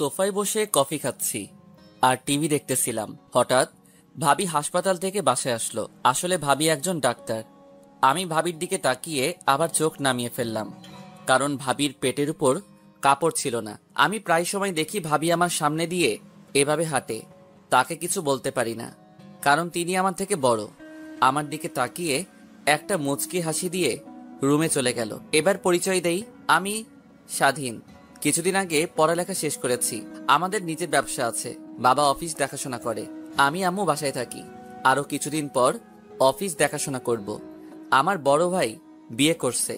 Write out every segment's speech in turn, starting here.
সোফায় বসে কফি খাচ্ছি আর টিভি দেখতেছিলাম। হঠাৎ ভাবি হাসপাতাল থেকে বাসায় আসলো। আসলে ভাবি একজন ডাক্তার। আমি ভাবির দিকে তাকিয়ে আবার চোখ নামিয়ে ফেললাম, কারণ ভাবির পেটের উপর কাপড় ছিল না। আমি প্রায় সময় দেখি ভাবি আমার সামনে দিয়ে এভাবে হাঁটে। তাকে কিছু বলতে পারি না, কারণ তিনি আমার থেকে বড়। আমার দিকে তাকিয়ে একটা মুচকি হাসি দিয়ে রুমে চলে গেল। এবার পরিচয় দেই, আমি স্বাধীন। কিছুদিন আগে পড়ালেখা শেষ করেছি। আমাদের নিজের ব্যবসা আছে। বাবা অফিস দেখাশোনা করে, আমি আম্মু বাসায় থাকি। আরো কিছুদিন পর অফিস দেখাশোনা করব। আমার বড় ভাই বিয়ে করছে,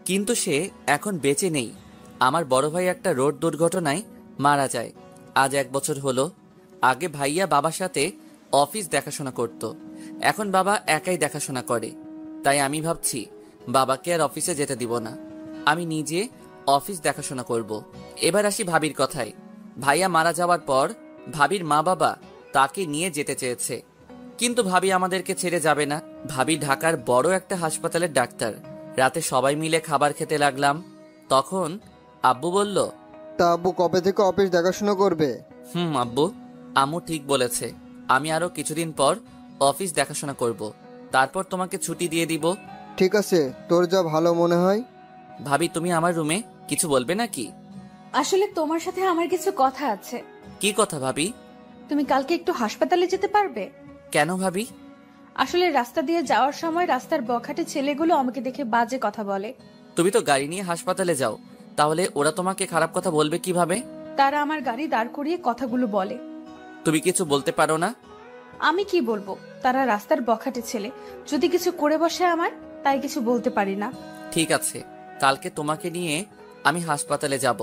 কিন্তু সে এখন বেঁচে নেই। আমার বড় ভাই একটা রোড দুর্ঘটনায় মারা যায় আজ 1 বছর হলো। আগে ভাইয়া বাবার সাথে অফিস দেখাশোনা করত, এখন বাবা একাই দেখাশোনা করে। তাই আমি ভাবছি বাবাকে আর অফিসে যেতে দিব না, আমি নিজে অফিস দেখাশোনা করব। এবার আসি ভাবির কথায়। ভাইয়া মারা যাওয়ার পর ভাবির মা বাবা তাকে নিয়ে যেতে চেয়েছে, কিন্তু ভাবি আমাদেরকে ছেড়ে যাবে না। ভাবি ঢাকার বড় একটা হাসপাতালের ডাক্তার। রাতে সবাই মিলে খাবার খেতে লাগলাম, তখন আব্বু বলল, তা আব্বু কবে থেকে অফিস দেখাশোনা করবে? আব্বু, আম্মু ঠিক বলেছে। আমি আরো কিছুদিন পর অফিস দেখাশোনা করব, তারপর তোমাকে ছুটি দিয়ে দিব। ঠিক আছে, তোর যা ভালো মনে হয়। ভাবি, তুমি আমার রুমে কিছু বলবে নাকি? আসলে তোমার সাথে আমার কিছু কথা আছে। কি কথা ভাবি? তুমি কালকে একটু হাসপাতালে যেতে পারবে? কেন ভাবি? আসলে রাস্তা দিয়ে যাওয়ার সময় রাস্তার বখাটে ছেলেগুলো আমাকে দেখে বাজে কথা বলে। তুমি তো গাড়ি নিয়ে হাসপাতালে যাও, তাহলে ওরা তোমাকে খারাপ কথা বলবে কিভাবে? তারা আমার গাড়ি দাঁড় করিয়ে কথাগুলো বলে। তুমি কিছু বলতে পারো না? আমি কি বলবো? তারা রাস্তার বখাটে ছেলে, যদি কিছু করে বসে আমার, তাই কিছু বলতে পারি না। ঠিক আছে, কালকে তোমাকে নিয়ে আমি হাসপাতালে যাব।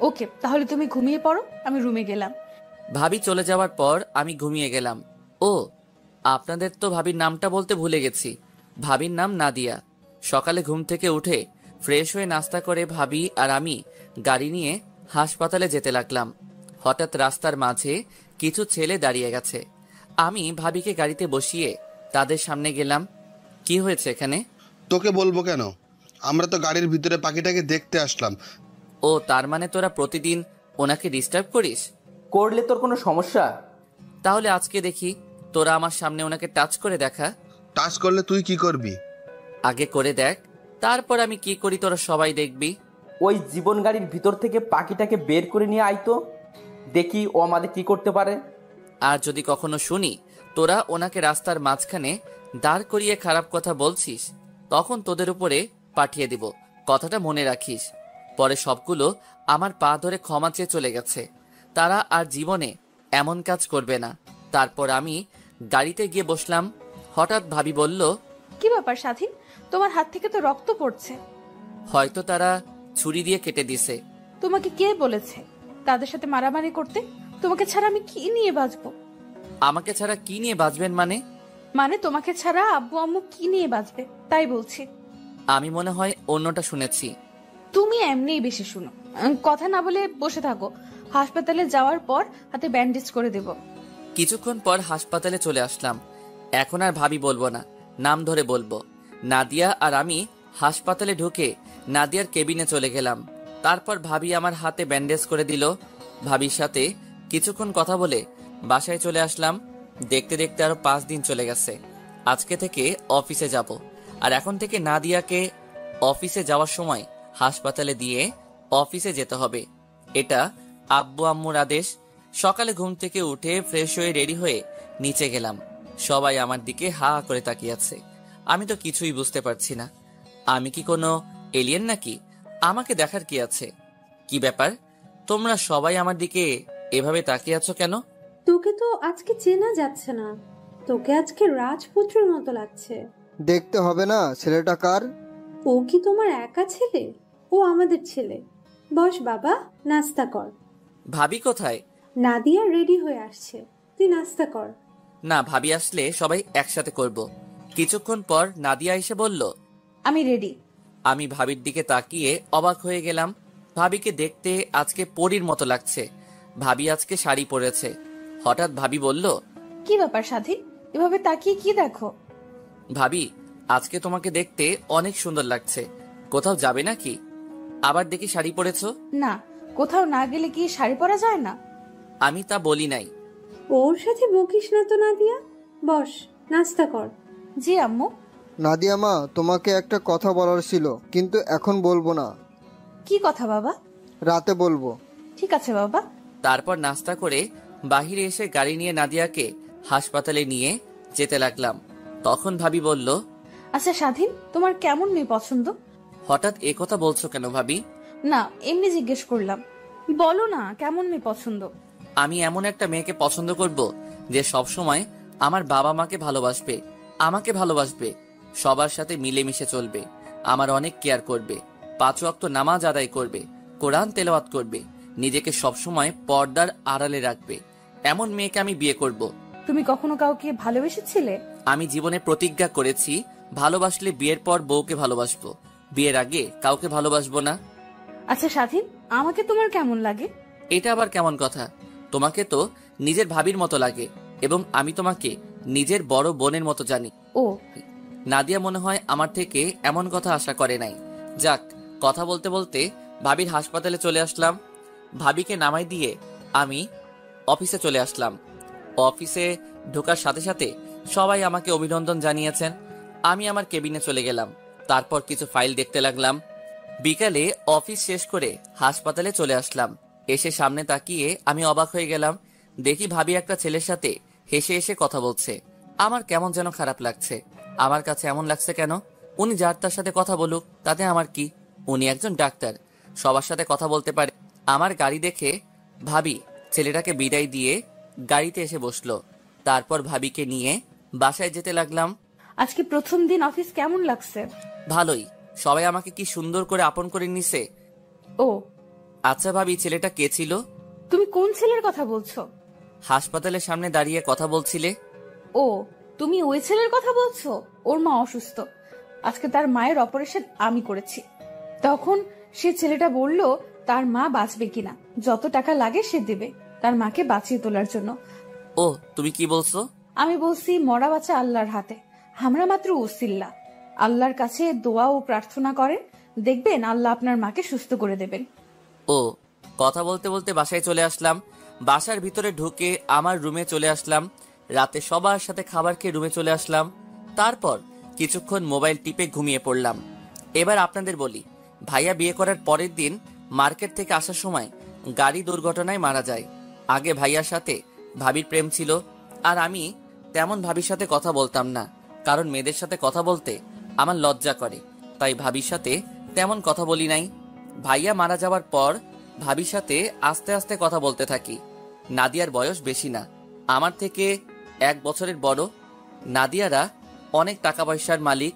ওকে, তাহলে তুমি ঘুমিয়ে পড়ো, আমি রুমে গেলাম। ভাবি চলে যাওয়ার পর আমি ঘুমিয়ে গেলাম। ও, আপনাদের তো ভাবির নামটা বলতে ভুলে গেছি। ভাবির নাম নাদিয়া। সকালে ঘুম থেকে উঠে ফ্রেশ হয়ে নাস্তা করে ভাবি আর আমি গাড়ি নিয়ে হাসপাতালে যেতে লাগলাম। হঠাৎ রাস্তার মাঝে কিছু ছেলে দাঁড়িয়ে গেছে। আমি ভাবিকে গাড়িতে বসিয়ে তাদের সামনে গেলাম। কি হয়েছে এখানে? তোকে বলবো কেন, আমরা তো গাড়ির ভিতরে পাখিটাকে দেখতে আসলাম। ও, তার মানে তোরা প্রতিদিন ওনাকে ডিস্টার্ব করিস? করলে তোর কোনো সমস্যা? তাহলে আজকে দেখি তোরা আমার সামনে ওনাকে টাচ করে দেখা। টাচ করলে তুই কি করবি? আগে করে দেখ, তারপর আমি কি করি তোরা সবাই দেখবি। ওই জীবন গাড়ির ভিতর থেকে পাখিটাকে বের করে নিয়ে আইতো, দেখি ও আমাদের কি করতে পারে। আর যদি কখনো শুনি তোরা ওনাকে রাস্তার মাঝখানে দাঁড় করিয়ে খারাপ কথা বলছিস, তখন তোদের উপরে পাঠিয়ে দিব। কথাটা মনে রাখিস। পরে সবগুলো আমার পা ধরে ক্ষমা চেয়ে চলে গেছে। তারা আর জীবনে এমন কাজ করবে না। তারপর আমি গাড়িতে গিয়ে বসলাম। হঠাৎ ভাবি বলল, কি ব্যাপার স্বাধীন, তোমার হাত থেকে তো রক্ত পড়ছে। হয়তো তারা ছুরি দিয়ে কেটে দিছে। তোমাকে কে বলেছে তাদের সাথে মারামারি করতে? তোমাকে ছাড়া আমি কি নিয়ে বাঁচবো? আমাকে ছাড়া কি নিয়ে বাঁচবেন মানে? মানে তোমাকে ছাড়া আব্বু আম্মু কি নিয়ে বাঁচবে, তাই বলছি। আমি মনে হয় অন্যটা শুনেছি। তুমি এমনিই বেশি শুনো। কথা না বলে বসে থাকো, হাসপাতালে যাওয়ার পর হাতে ব্যান্ডেজ করে দেব। কিছুক্ষণ পর হাসপাতালে চলে আসলাম। এখন আর ভাবি বলবো না, নাম ধরে বলবো। নাদিয়া আর আমি হাসপাতালে ঢুকে নাদিয়ার কেবিনে চলে গেলাম। তারপর ভাবি আমার হাতে ব্যান্ডেজ করে দিল। ভাবির সাথে কিছুক্ষণ কথা বলে বাসায় চলে আসলাম। দেখতে দেখতে আরো 5 দিন চলে গেছে। আজকে থেকে অফিসে যাব, আর এখন থেকে নাদিয়াকে অফিসে যাওয়ার সময় হাসপাতালে দিয়ে অফিসে যেতে হবে। এটা আব্বু আম্মুর আদেশ। সকালে ঘুম থেকে উঠে ফ্রেশ হয়ে রেডি হয়ে নিচে গেলাম। সবাই আমার দিকে হা হা করে তাকিয়ে আছে। আমি তো কিছুই বুঝতে পারছি না। আমি কি কোনো এলিয়েন নাকি? আমাকে দেখার কি আছে? কি ব্যাপার, তোমরা সবাই আমার দিকে এভাবে তাকিয়ে আছো কেন? তোকে তো আজকে চেনা যাচ্ছে না, তোকে আজকে রাজপুত্রের মতো লাগছে। দেখতে হবে না ছেলেটা কার? ও কি তোমার একা ছেলে? ও আমাদের ছেলে। বস বাবা, নাস্তা কর। ভাবি কোথায়? নাদিয়া রেডি হয়ে আসছে, তুই নাস্তা কর। না, ভাবি আসলে সবাই একসাথে করব। কিছুক্ষণ পর নাদিয়া এসে বলল, আমি রেডি। আমি ভাবির দিকে তাকিয়ে অবাক হয়ে গেলাম। ভাবিকে দেখতে আজকে পরীর মতো লাগছে। ভাবি আজকে শাড়ি পরেছে। হঠাৎ ভাবি বলল, কি ব্যাপার স্বাধীন, এভাবে তাকিয়ে কি দেখো? ভাবি, আজকে তোমাকে দেখতে অনেক সুন্দর লাগছে। কোথাও যাবে নাকি? আবার দেখি শাড়ি পরেছো। না, কোথাও না গেলে কি শাড়ি পরা যায় না? আমি তা বলি নাই। ওর সাথে বকিস না তো নাদিয়া, বস নাস্তা কর। জি আম্মু। নাদিয়া মা, তোমাকে একটা কথা বলার ছিল, কিন্তু এখন বলবো না, কি কথা বাবা? রাতে বলবো। ঠিক আছে বাবা। তারপর নাস্তা করে বাহিরে এসে গাড়ি নিয়ে নাদিয়াকে হাসপাতালে নিয়ে যেতে লাগলাম। তখন ভাবি বলল, আচ্ছা স্বাধীন, তোমার কেমন মেয়ে পছন্দ? হঠাৎ এ কথা বলছো কেন ভাবি? না, এমনি জিজ্ঞেস করলাম। বলো না, কেমন মেয়ে পছন্দ? আমি এমন একটা মেয়েকে পছন্দ করব যে সব সময় আমার বাবা মাকে ভালোবাসবে, আমাকে ভালোবাসবে, সবার সাথে মিলেমিশে চলবে, আমার অনেক কেয়ার করবে, 5 ওয়াক্ত নামাজ আদায় করবে, কোরআন তেলাওয়াত করবে, নিজেকে সবসময় পর্দার আড়ালে রাখবে। এমন মেয়েকে আমি বিয়ে করব। তুমি কখনো কাউকে ভালোবেসেছিলে? আমি জীবনে প্রতিজ্ঞা করেছি, ভালোবাসলে বিয়ের পর বউকে ভালোবাসবো, বিয়ের আগে কাউকে ভালোবাসবো না। আচ্ছা স্বাধীন, আমাকে তোমার কেমন লাগে? এটা আবার কেমন কথা? তোমাকে তো নিজের ভাবির মতো লাগে, এবং আমি তোমাকে নিজের বড় বোনের মতো জানি। ও, নাদিয়া মনে হয় আমার থেকে এমন কথা আশা করে নাই। যাক, কথা বলতে বলতে ভাবির হাসপাতালে চলে আসলাম। ভাবিকে নামাই দিয়ে আমি অফিসে চলে আসলাম। অফিসে ঢোকার সাথে সাথে সবাই আমাকে অভিনন্দন জানিয়েছেন। আমি আমার কেবিনে চলে গেলাম। তারপর কিছু ফাইল দেখতে লাগলাম। বিকালে অফিস শেষ করে হাসপাতালে চলে আসলাম। এসে সামনে তাকিয়ে আমি অবাক হয়ে গেলাম। দেখি ভাবি একটা ছেলের সাথে হেসে হেসে কথা বলছে। আমার কেমন যেন খারাপ লাগছে। আমার কাছে এমন লাগছে কেন? উনি যার তার সাথে কথা বলুক, তাতে আমার কি? উনি একজন ডাক্তার, সবার সাথে কথা বলতে পারে। আমার গাড়ি দেখে ভাবি ছেলেটাকে বিদায় দিয়ে গাড়িতে এসে বসলো। তারপর ভাবিকে নিয়ে বাসায় যেতে লাগলাম। আজকে প্রথম দিন অফিস কেমন লাগছে? ভালোই, সবাই আমাকে কি সুন্দর করে আপন করে নিছে। ও, আচ্ছা ভাবি, ছেলেটা কে ছিল? তুমি কোন ছেলের কথা বলছো? হাসপাতালের সামনে দাঁড়িয়ে কথা বলছিলে। ও, তুমি ওই ছেলের কথা বলছো? ওর মা অসুস্থ, আজকে তার মায়ের অপারেশন আমি করেছি। তখন সে ছেলেটা বলল তার মা বাঁচবে কিনা, যত টাকা লাগে সে দেবে তার মাকে বাঁচিয়ে তোলার জন্য। ও, তুমি কি বলছো? আমি বলছি মরা বাঁচা আল্লাহর হাতে, আমরা মাত্র উসিল্লা। আল্লাহর কাছে দোয়া ও প্রার্থনা করেন, দেখবেন আল্লাহ আপনার মাকে সুস্থ করে দেবেন। ও, কথা বলতে বলতে বাসায় চলে আসলাম। বাসার ভিতরে ঢুকে আমার রুমে চলে আসলাম। রাতে সবার সাথে খাবার খেয়ে রুমে চলে আসলাম। তারপর কিছুক্ষণ মোবাইল টিপে ঘুমিয়ে পড়লাম। এবার আপনাদের বলি, ভাইয়া বিয়ে করার পরের দিন মার্কেট থেকে আসার সময় গাড়ি দুর্ঘটনায় মারা যায়। আগে ভাইয়ার সাথে ভাবির প্রেম ছিল, আর আমি তেমন ভাবির সাথে কথা বলতাম না, কারণ মেয়েদের সাথে কথা বলতে আমার লজ্জা করে, তাই ভাবির সাথে তেমন কথা বলি নাই। ভাইয়া মারা যাওয়ার পর ভাবির সাথে আস্তে আস্তে কথা বলতে থাকি। নাদিয়ার বয়স বেশি না, আমার থেকে 1 বছরের বড়। নাদিয়ারা অনেক টাকা পয়সার মালিক,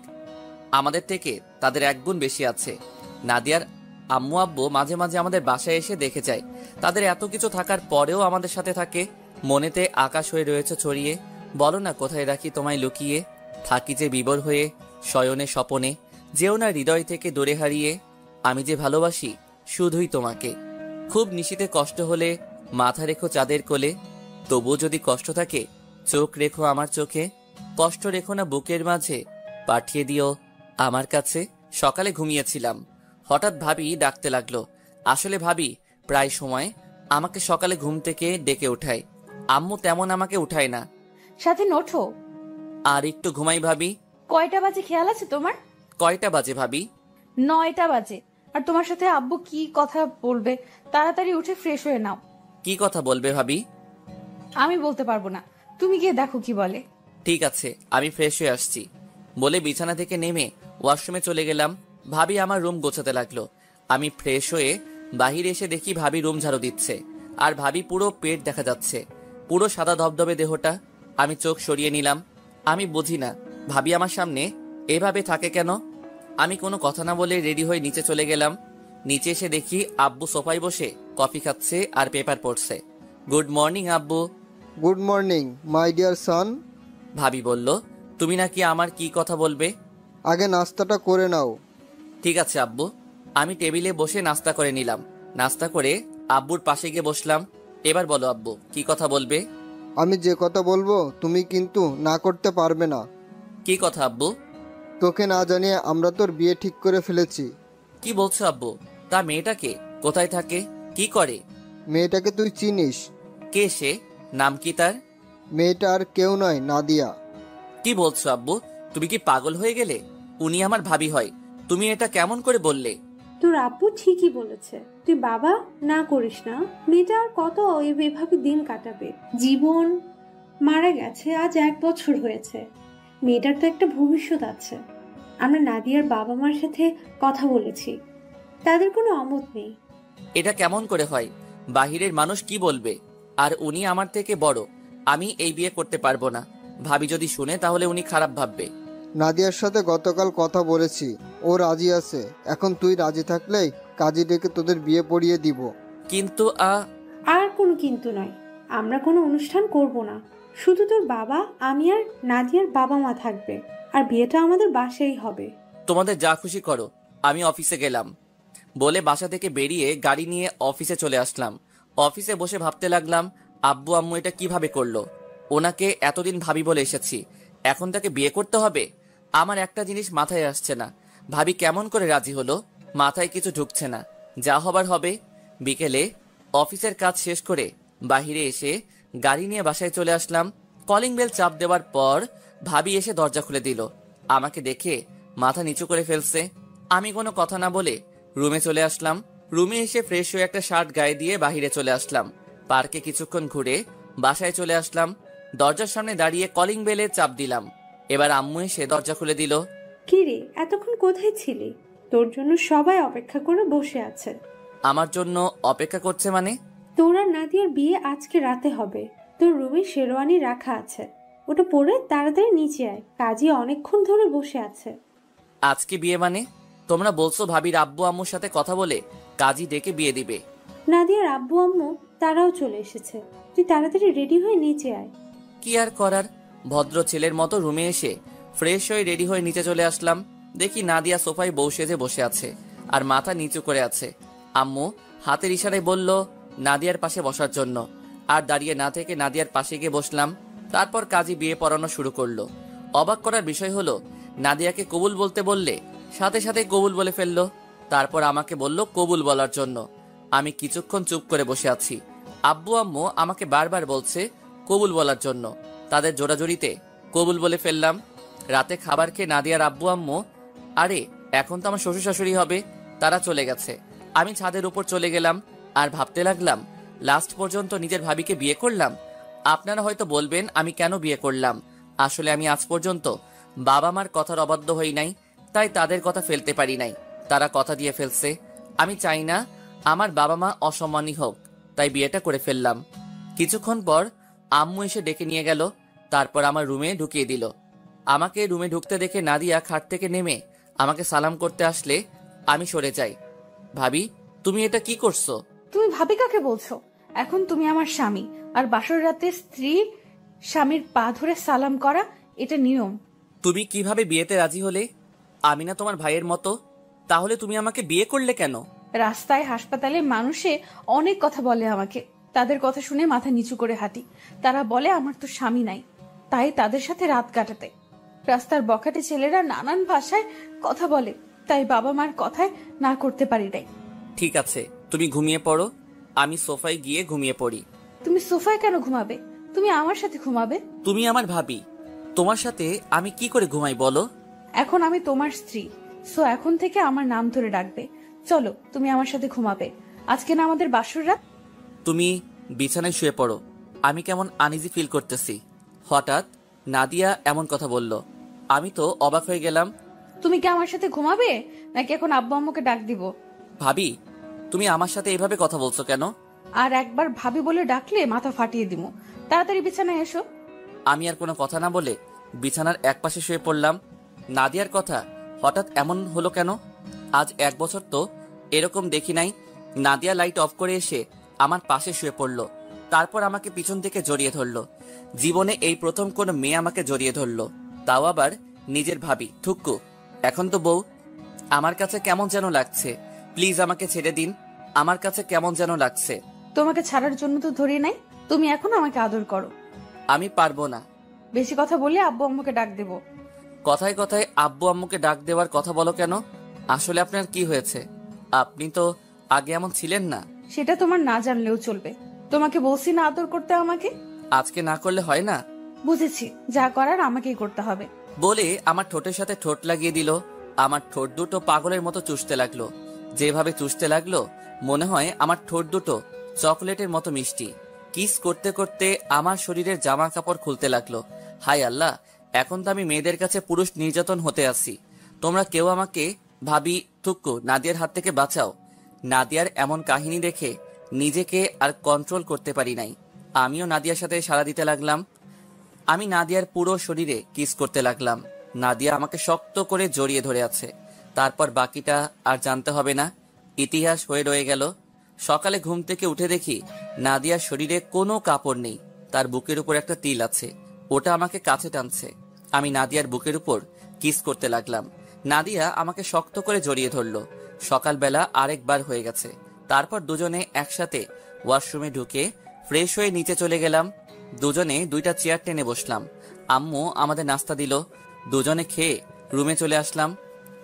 আমাদের থেকে তাদের 1 গুণ বেশি আছে। নাদিয়ার আম্মু আব্বু মাঝে মাঝে আমাদের বাসায় এসে দেখে যায়। তাদের এত কিছু থাকার পরেও আমাদের সাথে থাকে। মনেতে আকাশ হয়ে রয়েছে ছড়িয়ে, বলো না কোথায় রাখি তোমায় লুকিয়ে। থাকি যে বিবর হয়ে শয়নে স্বপনে, যেও না হৃদয় থেকে দূরে হারিয়ে। আমি যে ভালোবাসি শুধুই তোমাকে। খুব নিশীতে কষ্ট হলে মাথা রেখো চাঁদের কোলে, তবুও যদি কষ্ট থাকে চোখ রেখো আমার চোখে। কষ্ট রেখো না বুকের মাঝে, পাঠিয়ে দিও আমার কাছে। সকালে ঘুমিয়েছিলাম, হঠাৎ ভাবি ডাকতে লাগলো। আসলে ভাবি প্রায় সময় আমাকে সকালে ঘুম থেকে ডেকে উঠায়। আম্মু তেমন আমাকে উঠায় না। স্বাধীন, ওঠো। আর একটু ঘুমাই ভাবি। কয়টা বাজে খেয়াল আছে তোমার? কয়টা বাজে ভাবি? 9টা বাজে। আর তোমার সাথে আব্বু কি কথা বলবে, তাড়াতাড়ি উঠে ফ্রেশ হয়ে নাও। কি কথা বলবে ভাবি? আমি বলতে পারবো না, তুমি গিয়ে দেখো কি বলে। ঠিক আছে, আমি ফ্রেশ হয়ে আসছি বলে বিছানা থেকে নেমে ওয়াশরুমে চলে গেলাম। ভাবি আমার রুম গোছাতে লাগলো। আমি ফ্রেশ হয়ে বাহিরে এসে দেখি ভাবি রুম ঝাড়ু দিচ্ছে, আর ভাবি পুরো পেট দেখা যাচ্ছে, পুরো সাদা ধবধবে দেহটা। আমি চোখ সরিয়ে নিলাম। আমি বুঝি না ভাবি আমার সামনে এভাবে থাকে কেন। আমি কোনো কথা না বলে রেডি হয়ে নিচে চলে গেলাম। নিচে এসে দেখি আব্বু সোফায় বসে কফি খাচ্ছে আর পেপার পড়ছে। গুড মর্নিং আব্বু। গুড মর্নিং মাই ডিয়ার সন। ভাবি বলল, তুমি নাকি আমার কি কথা বলবে? আগে নাস্তাটা করে নাও। ঠিক আছে আব্বু। আমি টেবিলে বসে নাস্তা করে নিলাম। নাস্তা করে আব্বুর পাশে গিয়ে বসলাম। এবার বলো আব্বু, কি কথা বলবে? আমি যে কথা বলবো তুমি কিন্তু না করতে পারবে না। কি কথা আব্বু? তোকে না জানিয়ে আমরা তোর বিয়ে ঠিক করে ফেলেছি। কি বলছো আব্বু? তা মেয়েটাকে কোথায় থাকে? কি করে? মেয়েটাকে তুই চিনিস? কে সে? নাম কি তার? মেয়েটা আর কেউ নয়, নাদিয়া। কি বলছো আব্বু? তুমি কি পাগল হয়ে গেলে? উনি আমার ভাবি হয়। তুমি এটা কেমন করে বললে? তোর আব্বু ঠিকই বলেছে, তুই বাবা না করিস না। মেয়েটা আর কত এভাবে দিন কাটাবে? জীবন মারা গেছে, আজ 1 বছর হয়েছে। মেয়েটার তো একটা ভবিষ্যৎ আছে। আমরা নাদিয়ার বাবা মার সাথে কথা বলেছি, তাদের কোনো অমত নেই। এটা কেমন করে হয়? বাহিরের মানুষ কি বলবে? আর উনি আমার থেকে বড়। আমি এই বিয়ে করতে পারবো না। ভাবি যদি শুনে তাহলে উনি খারাপ ভাববে। নাদিয়ার সাথে গতকাল কথা বলেছি, ও রাজি আছে। এখন তুই রাজি থাকলেই কাজী ডেকে তোদের বিয়ে পড়িয়ে দিব। কিন্তু আর কোনো কিন্তু নয়, আমরা কোনো অনুষ্ঠান করব না। শুধু তোর বাবা, আমি আর নাদিয়ার বাবা মা থাকবে, আর বিয়েটা আমাদের বাসায় হবে। তোমাদের যা খুশি করো, আমি অফিসে গেলাম বলে বাসা থেকে বেরিয়ে গাড়ি নিয়ে অফিসে চলে আসলাম। অফিসে বসে ভাবতে লাগলাম, আব্বু আম্মু এটা কিভাবে করলো? ওনাকে এতদিন ভাবি বলে এসেছি, এখন তাকে বিয়ে করতে হবে? আমার একটা জিনিস মাথায় আসছে না, ভাবি কেমন করে রাজি হলো? মাথায় কিছু ঢুকছে না। যা হবার হবে। বিকেলে অফিসের কাজ শেষ করে বাহিরে এসে গাড়ি নিয়ে বাসায় চলে আসলাম। কলিং বেল চাপ দেওয়ার পর ভাবি এসে দরজা খুলে দিল। আমাকে দেখে মাথা নিচু করে ফেলছে। আমি কোনো কথা না বলে রুমে চলে আসলাম। রুমে এসে ফ্রেশ হয়ে একটা শার্ট গায়ে দিয়ে বাহিরে চলে আসলাম। পার্কে কিছুক্ষণ ঘুরে বাসায় চলে আসলাম। দরজার সামনে দাঁড়িয়ে কলিং বেলে চাপ দিলাম। এবার আম্মু এসে দরজা খুলে দিল। কি রে, এতক্ষণ কোথায় ছিলি? তোর জন্য সবাই অপেক্ষা করে বসে আছে। আমার জন্য অপেক্ষা করছে মানে? তোর আর নাদিয়ার বিয়ে আজকে রাতে হবে। তোর রুমে শেরওয়ানি রাখা আছে, ওটা পরে তাড়াতাড়ি নিচে আয়। কাজী অনেকক্ষণ ধরে বসে আছে। আজকে বিয়ে মানে? তোমরা বলছো ভাবির আব্বু আম্মুর সাথে কথা বলে কাজী ডেকে বিয়ে দিবে? নাদিয়ার আব্বু আম্মু তারাও চলে এসেছে, তুই তাড়াতাড়ি রেডি হয়ে নিচে আয়। কি আর করার, ভদ্র ছেলের মতো রুমে এসে ফ্রেশ হয়ে রেডি হয়ে নিচে চলে আসলাম। দেখি নাদিয়া সোফায় বউ সেজে বসে আছে আর মাথা নিচু করে আছে। আম্মু হাতের ইশারায় বলল নাদিয়ার পাশে বসার জন্য, আর দাঁড়িয়ে না থেকে নাদিয়ার পাশে গিয়ে বসলাম। তারপর কাজী বিয়ে পড়ানো শুরু করলো। অবাক করার বিষয় হলো, নাদিয়াকে কবুল বলতে বললে সাথে সাথে কবুল বলে ফেললো। তারপর আমাকে বলল কবুল বলার জন্য। আমি কিছুক্ষণ চুপ করে বসে আছি। আব্বু আম্মু আমাকে বারবার বলছে কবুল বলার জন্য। তাদের জোড়াজুড়িতে কবুল বলে ফেললাম। রাতে খাবার খেয়ে নাদিয়ার আব্বু আম্মু, আরে এখন তো আমার শ্বশুর শাশুড়ি হবে, তারা চলে গেছে। আমি ছাদের উপর চলে গেলাম আর ভাবতে লাগলাম, লাস্ট পর্যন্ত নিজের ভাবিকে বিয়ে করলাম। আপনারা হয়তো বলবেন আমি কেন বিয়ে করলাম। আসলে আমি আজ পর্যন্ত বাবা মার কথার অবাধ্য হই নাই, তাই তাদের কথা ফেলতে পারি নাই। তারা কথা দিয়ে ফেলছে। আমি চাই না আমার বাবা মা অসম্মানী হোক, তাই বিয়েটা করে ফেললাম। কিছুক্ষণ পর আম্মু এসে ডেকে নিয়ে গেল, তারপর আমার রুমে ঢুকিয়ে দিল। আমাকে রুমে ঢুকতে দেখে নাদিয়া খাট থেকে নেমে আমাকে সালাম করতে আসলে আমি সরে যাই। ভাবি, তুমি এটা কি করছো? তুমি ভাবি কাকে বলছো? এখন তুমি আমার স্বামী, আর বাসর রাতে স্ত্রী স্বামীর পা ধরে সালাম করা এটা নিয়ম। তুমি কিভাবে বিয়েতে রাজি হলে? আমি না তোমার ভাইয়ের মতো? তাহলে তুমি আমাকে বিয়ে করলে কেন? রাস্তায় হাসপাতালে মানুষে অনেক কথা বলে আমাকে, তাদের কথা শুনে মাথা নিচু করে হাঁটি। তারা বলে আমার তো স্বামী নাই, তাই তাদের সাথে রাত কাটাতে। রাস্তার বখাটে ছেলেরা নানান ভাষায় কথা বলে, তাই বাবা মার কথায় না করতে পারি নাই। ঠিক আছে, তুমি ঘুমিয়ে পড়ো, আমি সোফায় গিয়ে ঘুমিয়ে পড়ি। তুমি সোফায় কেন ঘুমাবে? তুমি আমার সাথে ঘুমাবে। তুমি আমার ভাবি, তোমার সাথে আমি কি করে ঘুমাই বলো? এখন আমি তোমার স্ত্রী, সো এখন থেকে আমার নাম ধরে ডাকবে। চলো, তুমি আমার সাথে ঘুমাবে। আজকে না আমাদের বাসর রাত। তুমি বিছানায় শুয়ে পড়ো, আমি কেমন আনইজি ফিল করতেছি। হঠাৎ নাদিয়া এমন কথা বলল। আমি তো অবাক হয়ে গেলাম। তুমি কি আমার সাথে ঘুমাবে, নাকি এখন আব্বু আম্মুকে ডাক দিব? ভাবি, তুমি আমার সাথে এভাবে কথা বলছো কেন? আর একবার ভাবি বলে ডাকলে মাথা ফাটিয়ে দিব। তাড়াতাড়ি বিছানায় এসো। আমি আর কোনো কথা না বলে বিছানার একপাশে শুয়ে পড়লাম। নাদিয়ার কথা হঠাৎ এমন হলো কেন? আজ 1 বছর তো এরকম দেখি নাই। নাদিয়া লাইট অফ করে এসে আমার পাশে শুয়ে পড়ল, তারপর আমাকে পিছন থেকে জড়িয়ে ধরল। জীবনে এই প্রথম কোনো মেয়ে আমাকে জড়িয়ে ধরল, তাও আবার নিজের ভাবি। থুক্কু, এখন তো বউ। আমার কাছে কেমন যেন লাগছে, প্লিজ আমাকে ছেড়ে দিন। আমার কাছে কেমন যেন লাগছে। তোমাকে ছাড়ার জন্য তো ধরে নাই, তুমি এখন আমাকে আদর করো। আমি পারবো না। বেশি কথা বললে আব্বু আম্মুকে ডাক দেব। কথায় কথায় আব্বু আম্মুকে ডাক দেওয়ার কথা বলো কেন? আসলে আপনার কি হয়েছে? আপনি তো আগে এমন ছিলেন না। সেটা তোমার না জানলেও চলবে। তোমাকে বলছি না আদর করতে আমাকে। আজকে না করলে হয় না? বুঝেছি, যা করার আমাকেই করতে হবে। বলে আমার ঠোঁটের সাথে ঠোঁট লাগিয়ে দিল। আমার ঠোঁট দুটো পাগলের মতো চুষতে লাগলো। যেভাবে চুষতে লাগলো মনে হয় আমার ঠোঁট দুটো চকলেটের মতো মিষ্টি। কিস করতে করতে আমার শরীরের জামা কাপড় খুলতে লাগলো। হায় আল্লাহ, এখন তো আমি মেয়েদের কাছে পুরুষ নির্যাতন হতে আসি। তোমরা কেউ আমাকে ভাবি থুক্কু নাদিয়ার হাত থেকে বাঁচাও। নাদিয়ার এমন কাহিনী দেখে নিজেকে আর কন্ট্রোল করতে পারি নাই। আমিও নাদিয়ার সাথে সাড়া দিতে লাগলাম। আমি নাদিয়ার পুরো শরীরে কিস করতে লাগলাম। নাদিয়া আমাকে শক্ত করে জড়িয়ে ধরে আছে। তারপর বাকিটা আর জানতে হবে না, ইতিহাস হয়ে রয়ে গেল। সকালে ঘুম থেকে উঠে দেখি নাদিয়ার শরীরে কোনো কাপড় নেই, তার বুকের উপর একটা তিল আছে। ওটা আমাকে কাছে টানছে। আমি নাদিয়ার বুকের উপর কিস করতে লাগলাম। নাদিয়া আমাকে শক্ত করে জড়িয়ে ধরলো। সকালবেলা আরেকবার হয়ে গেছে। তারপর দুজনে একসাথে ওয়াশরুমে ঢুকে ফ্রেশ হয়ে নিচে চলে গেলাম। দুজনে দুইটা চেয়ার টেনে বসলাম। আম্মু আমাদের নাস্তা দিল। দুজনে খেয়ে রুমে চলে আসলাম।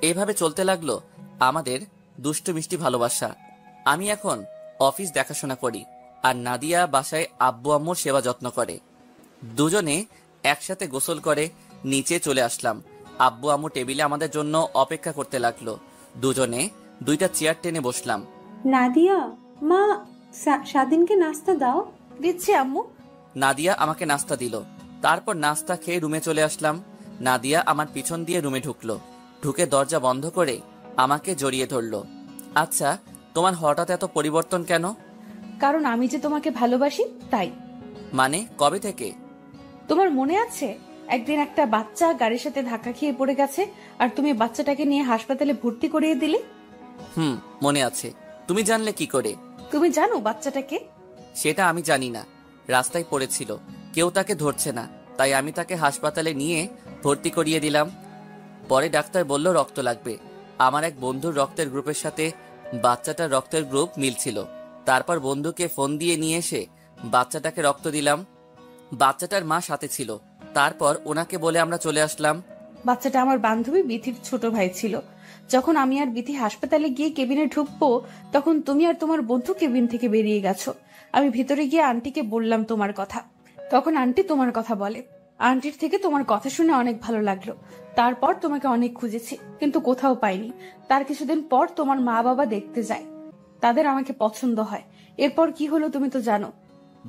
এভাবে চলতে লাগলো আমাদের দুষ্টু মিষ্টি ভালোবাসা। আমি এখন অফিস দেখাশোনা করি, আর নাদিয়া বাসায় আব্বু আম্মুর সেবা যত্ন করে। দুজনে একসাথে গোসল করে নিচে চলে আসলাম। আব্বু আম্মু টেবিলে আমাদের জন্য অপেক্ষা করতে লাগলো। দুজনে দুইটা চেয়ার টেনে বসলাম। নাদিয়া, মা স্বাধীনকে নাস্তা দাও। দিচ্ছি আম্মু। নাদিয়া আমাকে নাস্তা দিল। তারপর নাস্তা খেয়ে রুমে চলে আসলাম। নাদিয়া আমার পিছন দিয়ে রুমে ঢুকলো। ঢুকে দরজা বন্ধ করে আমাকে জড়িয়ে ধরলো। আচ্ছা, তোমার হঠাৎ এত পরিবর্তন কেন? কারণ আমি যে তোমাকে ভালোবাসি তাই। মানে কবে থেকে? তোমার মনে আছে একদিন একটা বাচ্চা গাড়ির সাথে ধাক্কা খেয়ে পড়ে গেছে, আর তুমি বাচ্চাটাকে নিয়ে হাসপাতালে ভর্তি করিয়ে দিলে? মনে আছে। তুমি জানলে কি করে? তুমি জানো বাচ্চাটাকে? সেটা আমি জানি না। রাস্তায় পড়েছিল, কেউ তাকে ধরছে না, তাই আমি তাকে হাসপাতালে নিয়ে ভর্তি করিয়ে দিলাম। পরে ডাক্তার বলল রক্ত লাগবে। আমার এক বন্ধুর রক্তের গ্রুপের সাথে বাচ্চাটার রক্তের গ্রুপ মিলছিল। তারপর বন্ধুকে ফোন দিয়ে নিয়ে এসে বাচ্চাটাকে রক্ত দিলাম। বাচ্চাটার মা সাথে ছিল। তারপর ওনাকে বলে আমরা চলে আসলাম। বাচ্চাটা আমার বান্ধবী বিথির ছোট ভাই ছিল। যখন আমি আর বিথি হাসপাতালে গিয়ে কেবিনে ঢুকবো, তখন তুমি আর তোমার বন্ধু কেবিন থেকে বেরিয়ে গেছো। আমি ভিতরে গিয়ে আন্টিকে বললাম তোমার কথা। তখন আন্টি তোমার কথা বলে। আন্টির থেকে তোমার কথা শুনে অনেক ভালো লাগলো। তারপর তোমাকে অনেক খুঁজেছি, কিন্তু কোথাও পাইনি। তার কিছুদিন পর তোমার মা বাবা দেখতে যায়, তাদের আমাকে পছন্দ হয়। এরপর কি হলো তুমি তো জানো।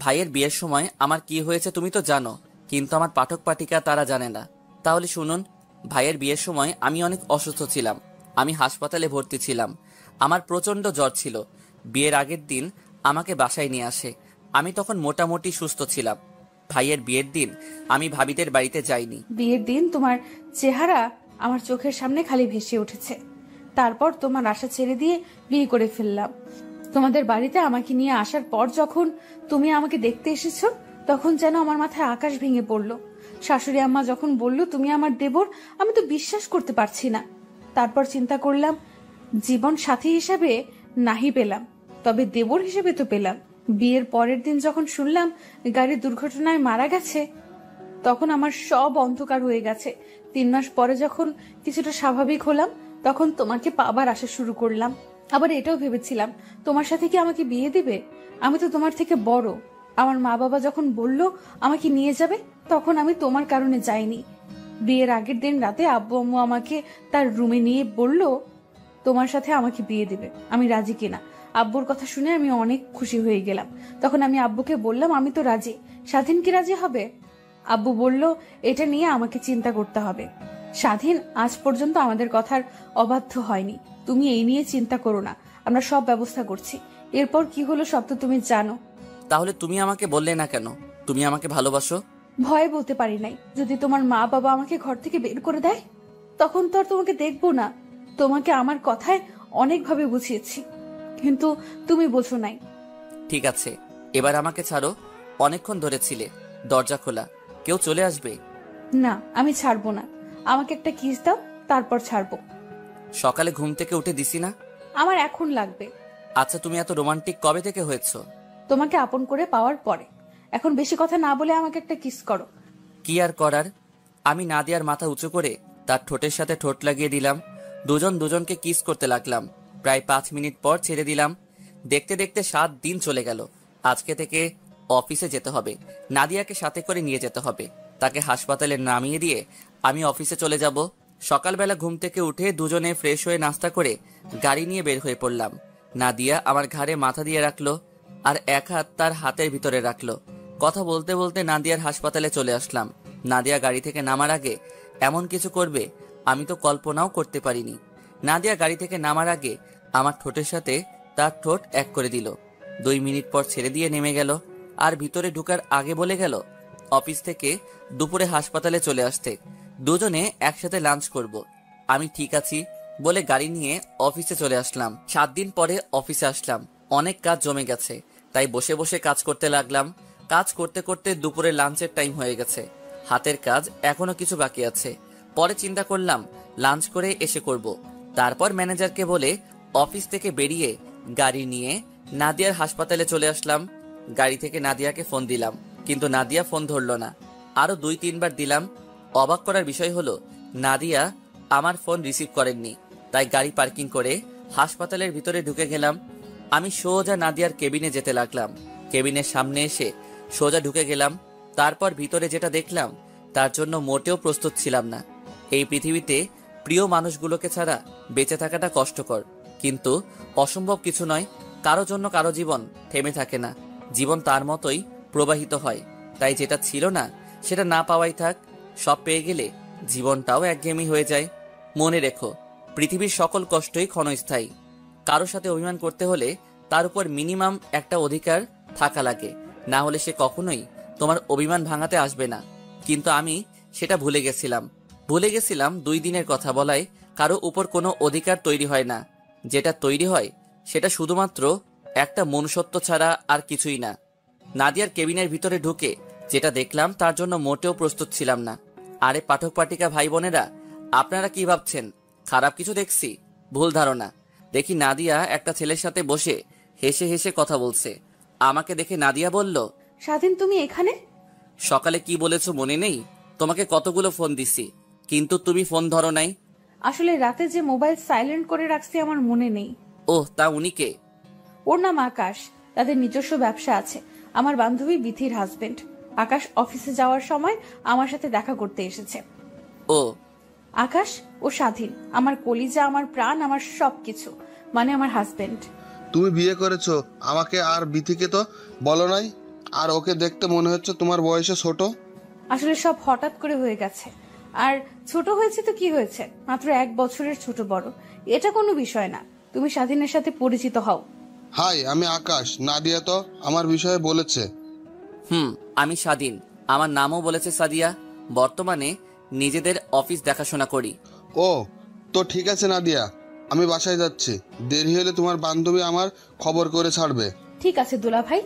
ভাইয়ের বিয়ের সময় আমার কি হয়েছে তুমি তো জানো, কিন্তু আমার পাঠক পাঠিকা তারা জানে না। তাহলে শুনুন, ভাইয়ের বিয়ের সময় আমি অনেক অসুস্থ ছিলাম। আমি হাসপাতালে ভর্তি ছিলাম। আমার প্রচন্ড জ্বর ছিল। বিয়ের আগের দিন আমাকে বাসায় নিয়ে আসে। আমি তখন মোটামুটি সুস্থ ছিলাম। ভাইয়ের বিয়ের দিন আমি ভাবিদের বাড়িতে যাইনি। বিয়ের দিন তোমার চেহারা আমার চোখের সামনে খালি ভেসে উঠেছে। তারপর তোমার আশা ছেড়ে দিয়ে বিয়ে করে ফেললাম। তোমাদের বাড়িতে আমাকে নিয়ে আসার পর যখন তুমি আমাকে দেখতে এসেছো, তখন যেন আমার মাথায় আকাশ ভেঙে পড়লো। শাশুড়ি আম্মা যখন বলল তুমি আমার দেবর, আমি তো বিশ্বাস করতে পারছি না। তারপর চিন্তা করলাম, জীবন সাথী হিসেবে নাহি পেলাম, তবে দেবর হিসেবে তো পেলাম। বিয়ের পরের দিন যখন শুনলাম গাড়ির দুর্ঘটনায় মারা গেছে, তখন আমার সব অন্ধকার হয়ে গেছে। 3 মাস পরে যখন কিছুটা স্বাভাবিক হলাম, তখন তোমাকে পাবার আশা শুরু করলাম। আবার এটাও ভেবেছিলাম তোমার সাথে কি আমাকে বিয়ে দিবে। আমি তো তোমার থেকে বড়। আমার মা বাবা যখন বলল আমাকে নিয়ে যাবে, তখন আমি তোমার কারণে যাইনি। বিয়ের আগের দিন রাতে আব্বু আম্মু আমাকে তার রুমে নিয়ে বলল তোমার সাথে আমাকে বিয়ে দিবে। আমি রাজি কিনা। আব্বুর কথা শুনে আমি অনেক খুশি হয়ে গেলাম। তখন আমি আব্বুকে বললাম আমি তো রাজি, স্বাধীন কি রাজি হবে? আব্বু বলল এটা নিয়ে আমাকে চিন্তা করতে হবে। স্বাধীন আজ পর্যন্ত আমাদের কথার অবাধ্য হয়নি। তুমি এই নিয়ে চিন্তা করো না, আমরা সব ব্যবস্থা করছি। এরপর কি হলো সব তো তুমি জানো। তাহলে তুমি আমাকে বললে না কেন তুমি আমাকে ভালোবাসো? ভয়ে বলতে পারি নাই। যদি তোমার মা বাবা আমাকে ঘর থেকে বের করে দেয়, তখন তো আর তোমাকে দেখবো না। তোমাকে আমার কথায় অনেকভাবে বুঝিয়েছি, কিন্তু তুমি বোঝো নাই। ঠিক আছে, এবার আমাকে ছাড়ো। অনেকক্ষণ ধরেছিলে। দরজা খোলা, কেউ চলে আসবে। না, আমি ছাড়বো না। আমাকে একটা কিস দাও, তারপর ছাড়বো। সকালে ঘুম থেকে উঠে দিছি না? আমার এখন লাগবে। আচ্ছা, তুমি এত রোমান্টিক কবে থেকে হয়েছো? তোমাকে আপন করে পাওয়ার পরে। এখন বেশি কথা না বলে আমাকে একটা কিস করো। কি আর করার। আমি নাদিয়ার মাথা উঁচু করে তার ঠোঁটের সাথে ঠোঁট লাগিয়ে দিলাম। দুজন দুজনকে কিস করতে লাগলাম। প্রায় 5 মিনিট পর ছেড়ে দিলাম। দেখতে দেখতে 7 দিন চলে গেল। আজকে থেকে অফিসে যেতে হবে, নাদিয়াকে সাথে করে নিয়ে যেতে হবে। তাকে হাসপাতালে নামিয়ে দিয়ে আমি অফিসে চলে যাব। সকালবেলা ঘুম থেকে উঠে দুজনে ফ্রেশ হয়ে নাস্তা করে গাড়ি নিয়ে বের হয়ে পড়লাম। নাদিয়া আমার ঘাড়ে মাথা দিয়ে রাখলো আর এক হাত তার হাতের ভিতরে রাখলো। কথা বলতে বলতে নাদিয়ার হাসপাতালে চলে আসলাম। নাদিয়া গাড়ি থেকে নামার আগে এমন কিছু করবে আমি তো কল্পনাও করতে পারিনি। নাদিয়া গাড়ি থেকে নামার আগে আমার ঠোঁটের সাথে তার ঠোঁট এক করে দিল। 2 মিনিট পর ছেড়ে দিয়ে নেমে গেল আর ভিতরে ঢুকার আগে বলে গেল অফিস থেকে দুপুরে হাসপাতালে চলে আসতে, দুজনে একসাথে লাঞ্চ করব। আমি ঠিক আছি বলে গাড়ি নিয়ে অফিসে চলে আসলাম। 7 দিন পরে অফিসে আসলাম। অনেক কাজ জমে গেছে, তাই বসে বসে কাজ করতে লাগলাম। কাজ করতে করতে দুপুরে লাঞ্চের টাইম হয়ে গেছে। হাতের কাজ এখনো কিছু বাকি আছে। পরে চিন্তা করলাম লাঞ্চ করে এসে করব। তারপর ম্যানেজারকে বলে অফিস থেকে বেরিয়ে গাড়ি নিয়ে নাদিয়ার হাসপাতালে চলে আসলাম। গাড়ি থেকে নাদিয়াকে ফোন দিলাম, কিন্তু নাদিয়া ফোন ধরলো না। আরো 2-3 বার দিলাম। অবাক করার বিষয় হলো নাদিয়া আমার ফোন রিসিভ করেননি। তাই গাড়ি পার্কিং করে হাসপাতালের ভিতরে ঢুকে গেলাম। আমি সোজা নাদিয়ার কেবিনে যেতে লাগলাম। কেবিনের সামনে এসে সোজা ঢুকে গেলাম। তারপর ভিতরে যেটা দেখলাম তার জন্য মোটেও প্রস্তুত ছিলাম না। এই পৃথিবীতে প্রিয় মানুষগুলোকে ছাড়া বেঁচে থাকাটা কষ্টকর, কিন্তু অসম্ভব কিছু নয়। কারো জন্য কারো জীবন থেমে থাকে না, জীবন তার মতোই প্রবাহিত হয়। তাই যেটা ছিল না সেটা না পাওয়াই থাক। সব পেয়ে গেলে জীবনটাও একঘেয়েমি হয়ে যায়। মনে রেখো, পৃথিবীর সকল কষ্টই ক্ষণস্থায়ী। কারোর সাথে অভিমান করতে হলে তার উপর মিনিমাম একটা অধিকার থাকা লাগে, না হলে সে কখনোই তোমার অভিমান ভাঙাতে আসবে না। কিন্তু আমি সেটা ভুলে গেছিলাম। 2 দিনের কথা বলায় কারো উপর কোনো অধিকার তৈরি হয় না। যেটা তৈরি হয় সেটা শুধুমাত্র একটা মনুষ্যত্ব ছাড়া আর কিছুই না। নাদিয়ার কেবিনের ভিতরে ঢুকে যেটা দেখলাম তার জন্য মোটেও প্রস্তুত ছিলাম না। আরে পাঠক পাঠিকা ভাই বোনেরা, আপনারা কি ভাবছেন খারাপ কিছু দেখছি? ভুল ধারণা। দেখি নাদিয়া একটা ছেলের সাথে বসে হেসে হেসে কথা বলছে। আমাকে দেখে নাদিয়া বলল, স্বাধীন তুমি এখানে? সকালে কি বলেছো মনে নেই? তোমাকে কতগুলো ফোন দিছি, কিন্তু তুমি ফোন ধরো নাই। আসলে রাতে যে মোবাইল সাইলেন্ট করে রাখছি আমার মনে নেই। ওহ, তা উনি কে? ওর নাম আকাশ। তাদের নিজস্ব ব্যবসা আছে। আমার বান্ধবী বিথির হাজবেন্ড। আকাশ অফিসে যাওয়ার সময় আমার সাথে দেখা করতে এসেছে। ও আকাশ ও স্বাধীন আমার কলিজা, আমার প্রাণ, আমার সবকিছু, মানে আমার হাজবেন্ড। তুমি বিয়ে করেছো, আমাকে আর বিথিকে তো বলো নাই। আর ওকে দেখতে মনে হচ্ছে তোমার বয়সে ছোট। আসলে সব হঠাৎ করে হয়ে গেছে। আর ছোট হয়েছে তো কি হয়েছে, মাত্র 1 বছরের ছোট বড়, এটা কোনো বিষয় না। তুমি স্বাধীনের সাথে পরিচিত হও। হাই, আমি আকাশ। নাদিয়া তো আমার বিষয়ে বলেছে। আমি স্বাধীন, আমার নামও বলেছে সাদিয়া। বর্তমানে নিজেদের অফিস দেখাশোনা করি। ও, তো ঠিক আছে নাদিয়া, আমি বাসায় যাচ্ছি। দেরি হলে তোমার বান্ধবী আমার খবর করে ছাড়বে। ঠিক আছে দুলা ভাই,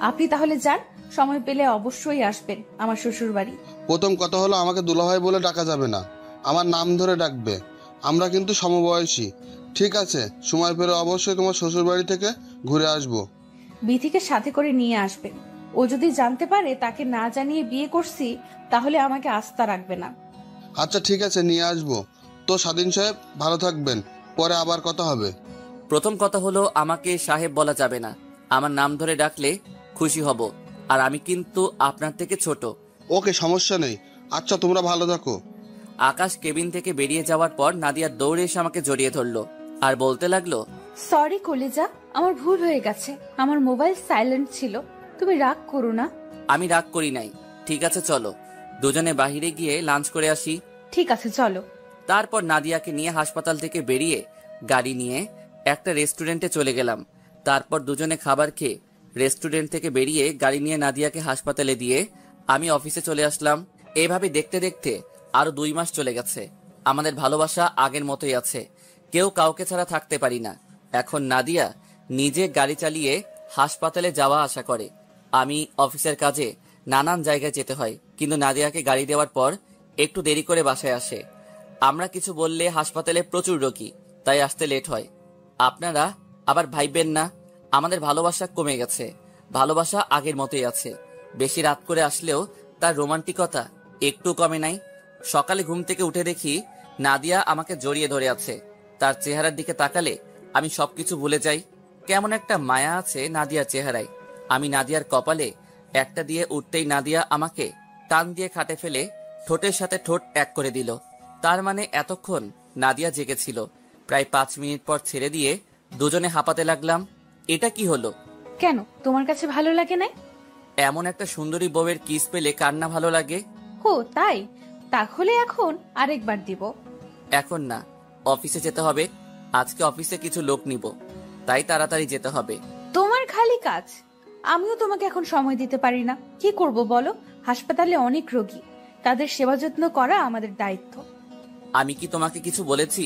আপনি তাহলে যান। সময় পেলে অবশ্যই আসবেন আমার শ্বশুর বাড়ি। প্রথম কথা হলো আমাকে দুলাভাই বলে ডাকা যাবে না, আমার নাম ধরে ডাকবে। আমরা কিন্তু সমবয়সী। ঠিক আছে, সময় পেলে অবশ্যই তোমার শ্বশুর বাড়ি থেকে ঘুরে আসবো। বিথিকে সাথে করে নিয়ে আসবেন। ও যদি জানতে পারে তাকে না জানিয়ে বিয়ে করছি, তাহলে আমাকে আস্থা রাখবে না। আচ্ছা ঠিক আছে, নিয়ে আসবো। তো স্বাধীন সাহেব, ভালো থাকবেন, পরে আবার কথা হবে। প্রথম কথা হলো আমাকে সাহেব বলা যাবে না। আমার নাম ধরে ডাকলে খুশি হব। আর আমি কিন্তু আপনার থেকে ছোট। ওকে, সমস্যা নেই। আচ্ছা, তোমরা ভালো থাকো। আকাশ কেবিন থেকে বেরিয়ে যাওয়ার পর নাদিয়া দৌড়ে এসে আমাকে জড়িয়ে ধরলো আর বলতে লাগলো, সরি কলিজা, আমার ভুল হয়ে গেছে। আমার মোবাইল সাইলেন্ট ছিল, তুমি রাগ করো না। আমি রাগ করি নাই। ঠিক আছে চলো, দুজনে বাহিরে গিয়ে লাঞ্চ করে আসি। ঠিক আছে চলো। তারপর নাদিয়াকে নিয়ে হাসপাতাল থেকে বেরিয়ে গাড়ি নিয়ে একটা রেস্টুরেন্টে চলে গেলাম। তারপর দুজনে খাবার খেয়ে রেস্টুরেন্ট থেকে বেরিয়ে গাড়ি নিয়ে নাদিয়াকে হাসপাতালে দিয়ে আমি অফিসে চলে আসলাম। এভাবে দেখতে দেখতে আরো 2 মাস চলে গেছে। আমাদের ভালোবাসা আগের মতোই আছে। কেউ কাউকে ছাড়া থাকতে পারি না। এখন নাদিয়া নিজে গাড়ি চালিয়ে হাসপাতালে যাওয়া আসা করে। আমি অফিসের কাজে নানান জায়গায় যেতে হয়, কিন্তু নাদিয়াকে গাড়ি দেওয়ার পর একটু দেরি করে বাসায় আসে। আমরা কিছু বললে হাসপাতালে প্রচুর রোগী, তাই আসতে লেট হয়। আপনারা আবার ভাইবেন না, আমাদের ভালোবাসা কমে গেছে। ভালোবাসা আগের মতোই আছে। বেশি রাত করে আসলেও তার রোমান্টিকতা একটু কমে নাই। সকালে ঘুম থেকে উঠে দেখি নাদিয়া আমাকে জড়িয়ে ধরে আছে। তার চেহারার দিকে তাকালে আমি সবকিছু ভুলে যাই। কেমন একটা মায়া আছে নাদিয়ার চেহারায়। আমি নাদিয়ার কপালে একটা দিয়ে উঠতেই নাদিয়া আমাকে টান দিয়ে খাটে ফেলে ঠোঁটের সাথে ঠোঁট এক করে দিল। তার মানে এতক্ষণ নাদিয়া জেগেছিল। প্রায় 5 মিনিট পর ছেড়ে দিয়ে দুজনে হাঁপাতে লাগলাম। এটা কি হলো? কেন, তোমার কাছে ভালো লাগে না? এমন একটা সুন্দরী বউয়ের কিস পেলে কার না ভালো লাগে? হো তাই? তাহলে এখন আরেকবার দিব। এখন না, অফিসে যেতে হবে। আজকে অফিসে কিছু লোক নিব, তাই তাড়াতাড়ি যেতে হবে। তোমার খালি কাজ। আমিও তোমাকে এখন সময় দিতে পারি না। কি করব বলো? হাসপাতালে অনেক রোগী, তাদের সেবা যত্ন করা আমাদের দায়িত্ব। আমি কি তোমাকে কিছু বলেছি?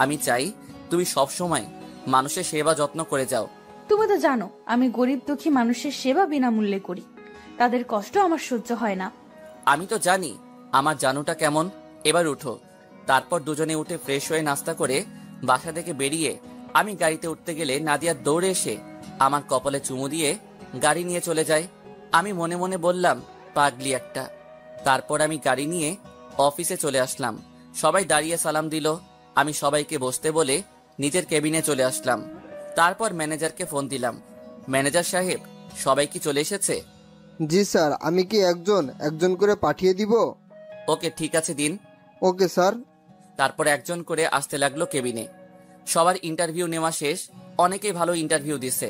আমি চাই তুমি সব সময় মানুষের সেবা যত্ন করে যাও। তুমি তো জানো আমি গরিব দুঃখী মানুষের সেবা বিনামূল্যে করি। তাদের কষ্ট আমার সহ্য হয় না। আমি তো জানি আমার জানুটা কেমন। এবার উঠো। তারপর দুজনে উঠে ফ্রেশ হয়ে নাস্তা করে বাসা থেকে বেরিয়ে আমি গাড়িতে উঠতে গেলে নাদিয়া দৌড়ে এসে আমার কপালে চুমু দিয়ে গাড়ি নিয়ে চলে যায়। আমি মনে মনে বললাম, পাগলি একটা। তারপর আমি গাড়ি নিয়ে অফিসে চলে আসলাম। সবাই দাঁড়িয়ে সালাম দিল। আমি সবাইকে বসতে বলে নিজের কেবিনে চলে আসলাম। তারপর ম্যানেজারকে ফোন দিলাম। ম্যানেজার সাহেব, সবাই কি চলে এসেছে? জি স্যার, আমি কি একজন একজন করে পাঠিয়ে দিব? ওকে, ঠিক আছে, দিন। Okay sir. তারপর একজন করে আসতে লাগলো কেবিনে। সবার ইন্টারভিউ নেওয়া শেষ। অনেকেই ভালো ইন্টারভিউ দিছে।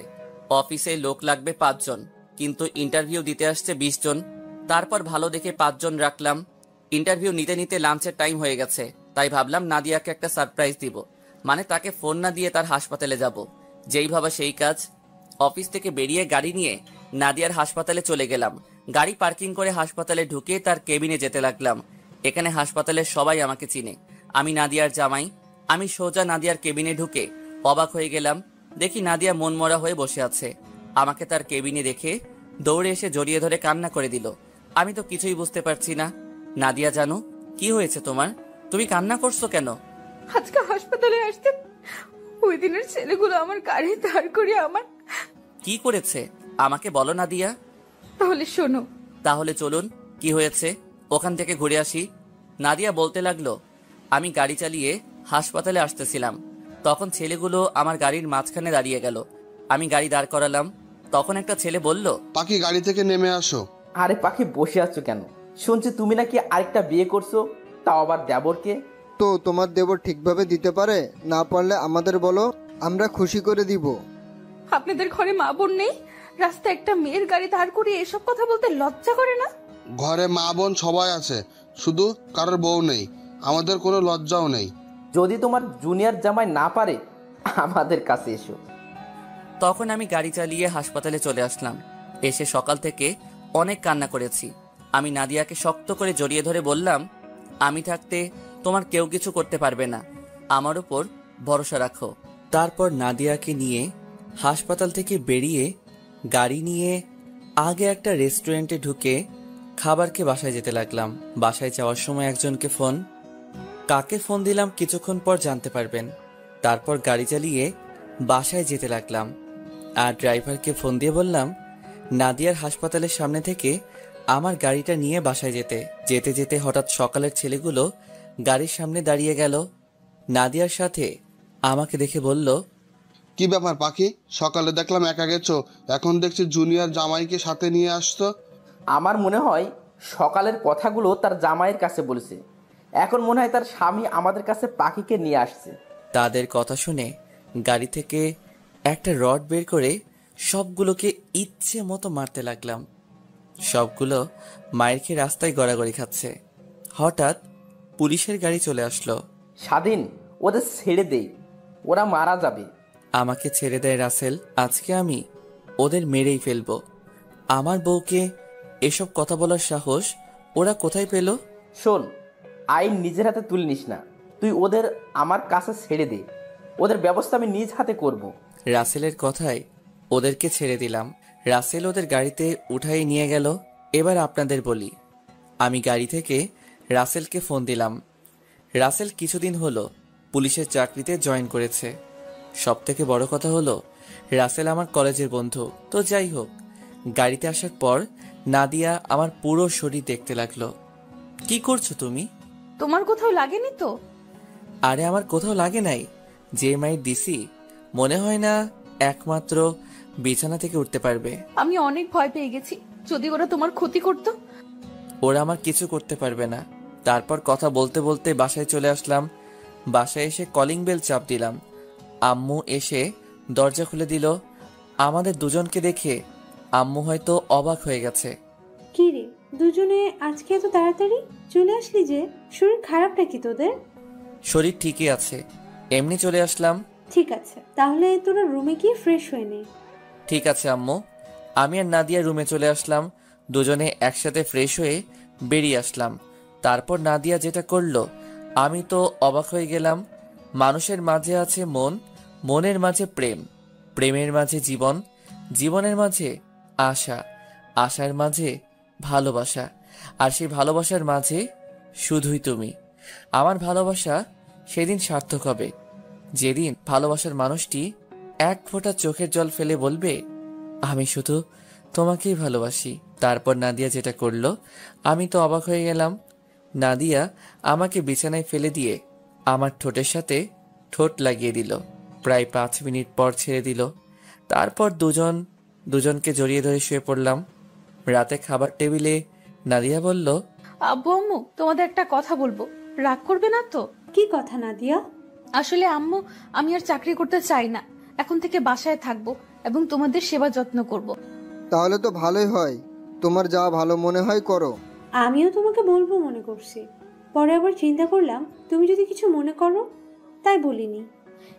অফিসে লোক লাগবে 5 জন, কিন্তু ইন্টারভিউ দিতে আসছে 20 জন। তারপর ভালো দেখে 5 জন রাখলাম। ইন্টারভিউ নিতে নিতে লাঞ্চের টাইম হয়ে গেছে, তাই ভাবলাম নাদিয়াকে একটা সারপ্রাইজ দিব। মানে তাকে ফোন না দিয়ে তার হাসপাতালে যাব। যেই ভাবা সেই কাজ। অফিস থেকে বেরিয়ে গাড়ি নিয়ে নাদিয়ার হাসপাতালে চলে গেলাম। গাড়ি পার্কিং করে হাসপাতালে ঢুকে তার কেবিনে যেতে লাগলাম। এখানে হাসপাতালের সবাই আমাকে চিনে। আমি নাদিয়ার জামাই। আমি সোজা নাদিয়ার কেবিনে ঢুকে অবাক হয়ে গেলাম। দেখি নাদিয়া মনমরা হয়ে বসে আছে। আমাকে তার কেবিনে দেখে দৌড়ে এসে জড়িয়ে ধরে কান্না করে দিল। আমি তো কিছুই বুঝতে পারছি না। নাদিয়া জানো, কি হয়েছে তোমার? তুমি কান্না করছো কেন? আজকে হাসপাতালে আসতে ওই দিনের ছেলেগুলো আমার গাড়ি দাঁড় করিয়ে আমার। কি করেছে আমাকে বলো নাদিয়া। তাহলে শোনো। তাহলে চলুন, কি হয়েছে ওখান থেকে ঘুরে আসি। নাদিয়া বলতে লাগলো, আমি গাড়ি চালিয়ে হাসপাতালে আসতেছিলাম, তখন ছেলেগুলো আমার গাড়ির মাঝখানে দাঁড়িয়ে গেল। আমি গাড়ি দাঁড় করালাম। তখন একটা ছেলে বলল, পাখি গাড়ি থেকে নেমে আসো। আরে পাখি, বসে আছো কেন? শুনছি তুমি নাকি আরেকটা বিয়ে করছো, তাও আবার দেবরকে। তো তোমার দেবর ঠিকভাবে দিতে পারে? না পারলে আমাদের বলো, আমরা খুশি করে দিব। আপনাদের ঘরে মা বোন নেই? রাস্তায় একটা মেয়ের গাড়ি দাঁড় করিয়ে এসব কথা বলতে লজ্জা করে না? ঘরে মা বোন সবাই আছে, শুধু কারোর বউ নেই। আমাদের কোনো লজ্জাও নেই। যদি তোমার জুনিয়র জামাই না পারে, আমাদের কাছে এসো। তখন আমি গাড়ি চালিয়ে হাসপাতালে চলে আসলাম। এসে সকাল থেকে অনেক কান্না করেছি। আমি নাদিয়াকে শক্ত করে জড়িয়ে ধরে বললাম, আমি থাকতে তোমার কেউ কিছু করতে পারবে না, আমার উপর ভরসা রাখো। তারপর নাদিয়াকে নিয়ে হাসপাতাল থেকে বেরিয়ে গাড়ি নিয়ে আগে একটা রেস্টুরেন্টে ঢুকে খাবার খেয়ে বাসায় যেতে লাগলাম। বাসায় যাওয়ার সময় একজনকে ফোন। কাকে ফোন দিলাম কিছুক্ষণ পর জানতে পারবেন। তারপর গাড়ি চালিয়ে বাসায় যেতে লাগলাম আর ড্রাইভারকে ফোন দিয়ে বললাম নাদিয়ার হাসপাতালের সামনে থেকে আমার গাড়িটা নিয়ে বাসায় যেতে। যেতে যেতে হঠাৎ সকালের ছেলেগুলো গাড়ির সামনে দাঁড়িয়ে গেল। নাদিয়ার সাথে আমাকে দেখে বলল, কি ব্যাপার পাখি, সকালে দেখলাম একা গেছো, এখন দেখছি জুনিয়র জামাইকে সাথে নিয়ে আসছো। আমার মনে হয় সকালের কথাগুলো তার জামাইয়ের কাছে বলেছে। এখন মনে হয় তার স্বামী আমাদের কাছে পাখিকে নিয়ে আসছে। তাদের কথা শুনে গাড়ি থেকে একটা রড বের করে সবগুলোকে ইচ্ছে মতো মারতে লাগলাম। সবগুলো মায়ের খেয়ে রাস্তায় গড়াগড়ি খাচ্ছে। হঠাৎ পুলিশের গাড়ি চলে আসলো। স্বাধীন, ওদের ছেড়ে দেই, ওরা মারা যাবে। আমাকে ছেড়ে দেয় রাসেল, আজকে আমি ওদের মেরেই ফেলবো। আমার বউকে এসব কথা বলার সাহস ওরা কোথায় পেল? শোন, আইন নিজের হাতে তুলে নিস না। তুই ওদের আমার কাছে ছেড়ে দে, ওদের ব্যবস্থা আমি নিজ হাতে করব। রাসেলের কথায় ওদেরকে ছেড়ে দিলাম। রাসেল ওদের গাড়িতে উঠাই নিয়ে গেল। এবার আপনাদের বলি, আমি গাড়ি থেকে রাসেলকে ফোন দিলাম। রাসেল কিছুদিন হলো পুলিশের চাকরিতে জয়েন করেছে। সব থেকে বড় কথা হলো রাসেল আমার কলেজের বন্ধু। তো যাই হোক, গাড়িতে আসার পর নাদিয়া আমার পুরো শরীর দেখতে লাগলো। কি করছো তুমি? তোমার কোথাও লাগেনি তো? আরে আমার কোথাও লাগে নাই, যে মাইর দিছি মনে হয় না একমাত্র বিছানা থেকে উঠতে পারবে। আমি অনেক ভয় পেয়ে গেছি, যদি ওরা তোমার ক্ষতি করতো। ওরা আমার কিছু করতে পারবে না। তারপর কথা বলতে বলতে বাসায় চলে আসলাম। বাসায় এসে কলিং বেল চাপ দিলাম। আম্মু এসে দরজা খুলে দিল। আমাদের দুজনকে দেখে আম্মু হয়তো অবাক হয়ে গেছে। কি রে, দুজনে আজকে এত তাড়াতাড়ি চলে আসলি যে? শরীর খারাপ নাকি তোদের? শরীর ঠিকই আছে, এমনি চলে আসলাম। ঠিক আছে, তাহলে তোরা রুমে গিয়ে ফ্রেশ হয়ে নে। ঠিক আছে আম্মু। আমি আর নাদিয়া রুমে চলে আসলাম। দুজনে একসাথে ফ্রেশ হয়ে বেরিয়ে আসলাম। তারপর নাদিয়া যেটা করলো আমি তো অবাক হয়ে গেলাম। মানুষের মাঝে আছে মন, মনের মাঝে প্রেম, প্রেমের মাঝে জীবন, জীবনের মাঝে আশা, আশার মাঝে ভালোবাসা, আর সেই ভালোবাসার মাঝে শুধুই তুমি। আমার ভালোবাসা সেদিন সার্থক হবে যেদিন ভালোবাসার মানুষটি এক ফোঁটা চোখের জল ফেলে বলবে, আমি শুধু তোমাকেই ভালোবাসি। তারপর নাদিয়া যেটা করলো আমি তো অবাক হয়ে গেলাম। নাদিয়া আমাকে বিছানায় ফেলে দিয়ে আমার ঠোঁটের সাথে ঠোঁট লাগিয়ে দিল। প্রায় 5 মিনিট পর ছেড়ে দিল। তারপর দুজনকে জড়িয়ে ধরে শুয়ে পড়লাম। রাতে খাবার টেবিলে নাদিয়া বলল, আব্বু আম্মু, তোমাদের একটা কথা বলবো, রাগ করবে না তো? কি কথা নাদিয়া? আসলে আম্মু, আমি আর চাকরি করতে চাই না। এখন থেকে বাসায় থাকবো এবং তোমাদের সেবা যত্ন করব। তাহলে তো ভালোই হয়, তোমার যা ভালো মনে হয় করো। আমিও তোমাকে বলবো মনে করছি, পরে আবার চিন্তা করলাম তুমি যদি কিছু মনে করো, তাই বলিনি।